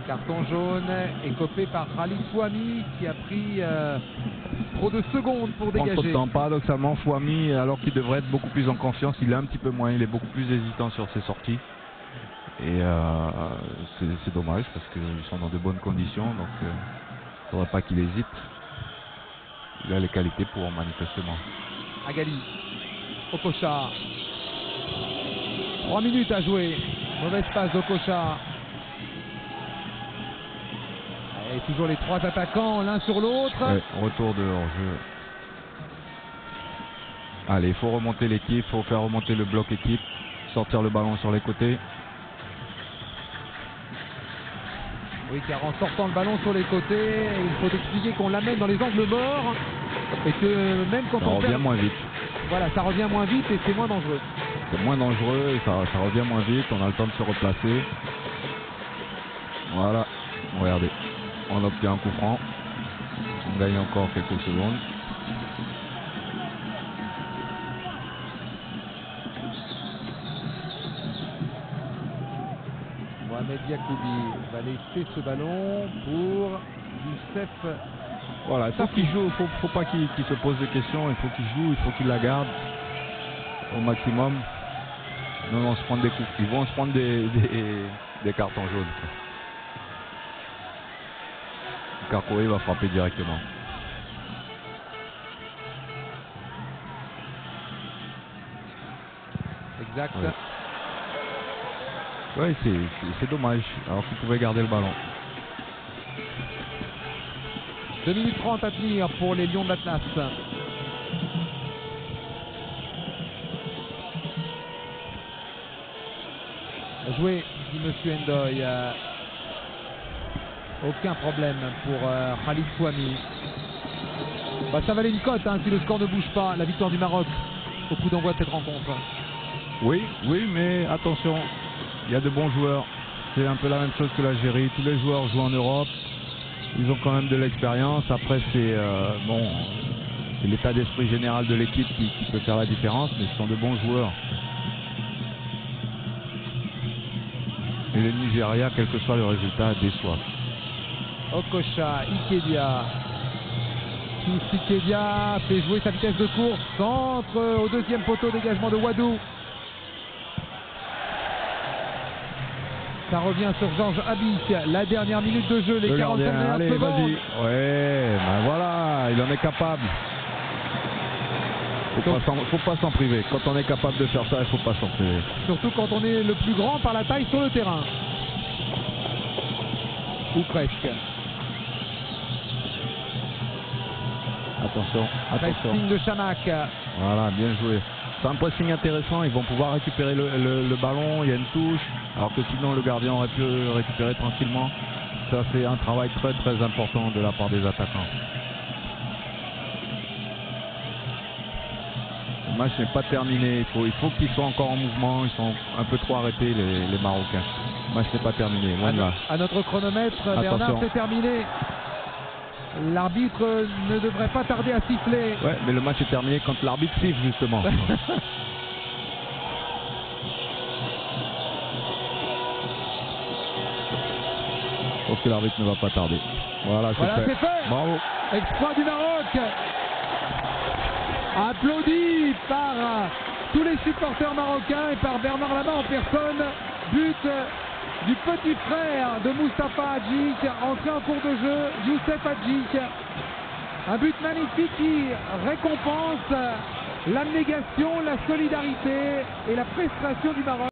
Carton jaune écopé par Khalid Fouami qui a pris trop de secondes pour Prend trop de dégager. temps, paradoxalement, Fouami, alors qu'il devrait être beaucoup plus en confiance, il est un petit peu moins, il est beaucoup plus hésitant sur ses sorties. Et c'est dommage parce qu'ils sont dans de bonnes conditions, donc il ne faudrait pas qu'il hésite. Il a les qualités pour, manifestement. Agali, Okocha. 3 minutes à jouer. Mauvaise passe d'Okocha. Et toujours les 3 attaquants l'un sur l'autre. Ouais, retour de hors-jeu. Allez, il faut remonter l'équipe, il faut faire remonter le bloc équipe, sortir le ballon sur les côtés. Oui, car en sortant le ballon sur les côtés, il faut expliquer qu'on l'amène dans les angles morts et que même quand Ça on revient perd, moins vite. voilà, ça revient moins vite et c'est moins dangereux. C'est moins dangereux et ça revient moins vite, on a le temps de se replacer. Voilà, regardez, on obtient un coup franc, on gagne encore quelques secondes. Mohamed Yacoubi va laisser ce ballon pour Youssef. Voilà, il faut qu'il joue, il faut pas qu'il se pose des questions, il faut qu'il joue, il faut qu'il la garde au maximum. Non, ils vont se prendre des coups, ils vont se prendre des cartons jaunes. Karkouri va frapper directement. Exact. Ouais, c'est dommage, alors qu'il pouvait garder le ballon. 2 minutes 30 à tenir pour les Lions de l'Atlas. Joué, dit Monsieur Ndoye. Aucun problème pour Khalid Fouami. Bah, ça valait une cote si le score ne bouge pas. La victoire du Maroc au coup d'envoi de cette rencontre. Oui, mais attention, il y a de bons joueurs. C'est un peu la même chose que l'Algérie. Tous les joueurs jouent en Europe. Ils ont quand même de l'expérience. Après, c'est l'état d'esprit général de l'équipe qui peut faire la différence, mais ce sont de bons joueurs. Et le Nigeria, quel que soit le résultat, déçoit. Okocha, Ikedia. Ikedia fait jouer sa vitesse de course. Centre au deuxième poteau, dégagement de Wadou. Ça revient sur Georges Abi. La dernière minute de jeu, les 45 dernières allez, secondes. vas-y. Ouais, ben voilà, il en est capable. Faut pas s'en priver. Quand on est capable de faire ça, il faut pas s'en priver. Surtout quand on est le plus grand par la taille sur le terrain. Ou presque. Attention. Pressing de Chamak. Voilà, bien joué. C'est un pressing intéressant, ils vont pouvoir récupérer le ballon, il y a une touche, alors que sinon le gardien aurait pu récupérer tranquillement. Ça, c'est un travail très très important de la part des attaquants. Le match n'est pas terminé. Il faut qu'ils soient encore en mouvement. Ils sont un peu trop arrêtés, les Marocains. Le match n'est pas terminé. Loin de là. À notre chronomètre, Bernard, Attention. c'est terminé. L'arbitre ne devrait pas tarder à siffler. Ouais, mais le match est terminé quand l'arbitre siffle, justement. Je pense que l'arbitre ne va pas tarder. Voilà, C'est fait. Bravo. Exploit du Maroc. Applaudi par tous les supporters marocains et par Bernard Lama en personne. But du petit frère de Moustapha Hadjik, entré en cours de jeu, Youssef Hadjik. Un but magnifique qui récompense l'abnégation, la solidarité et la prestation du Maroc.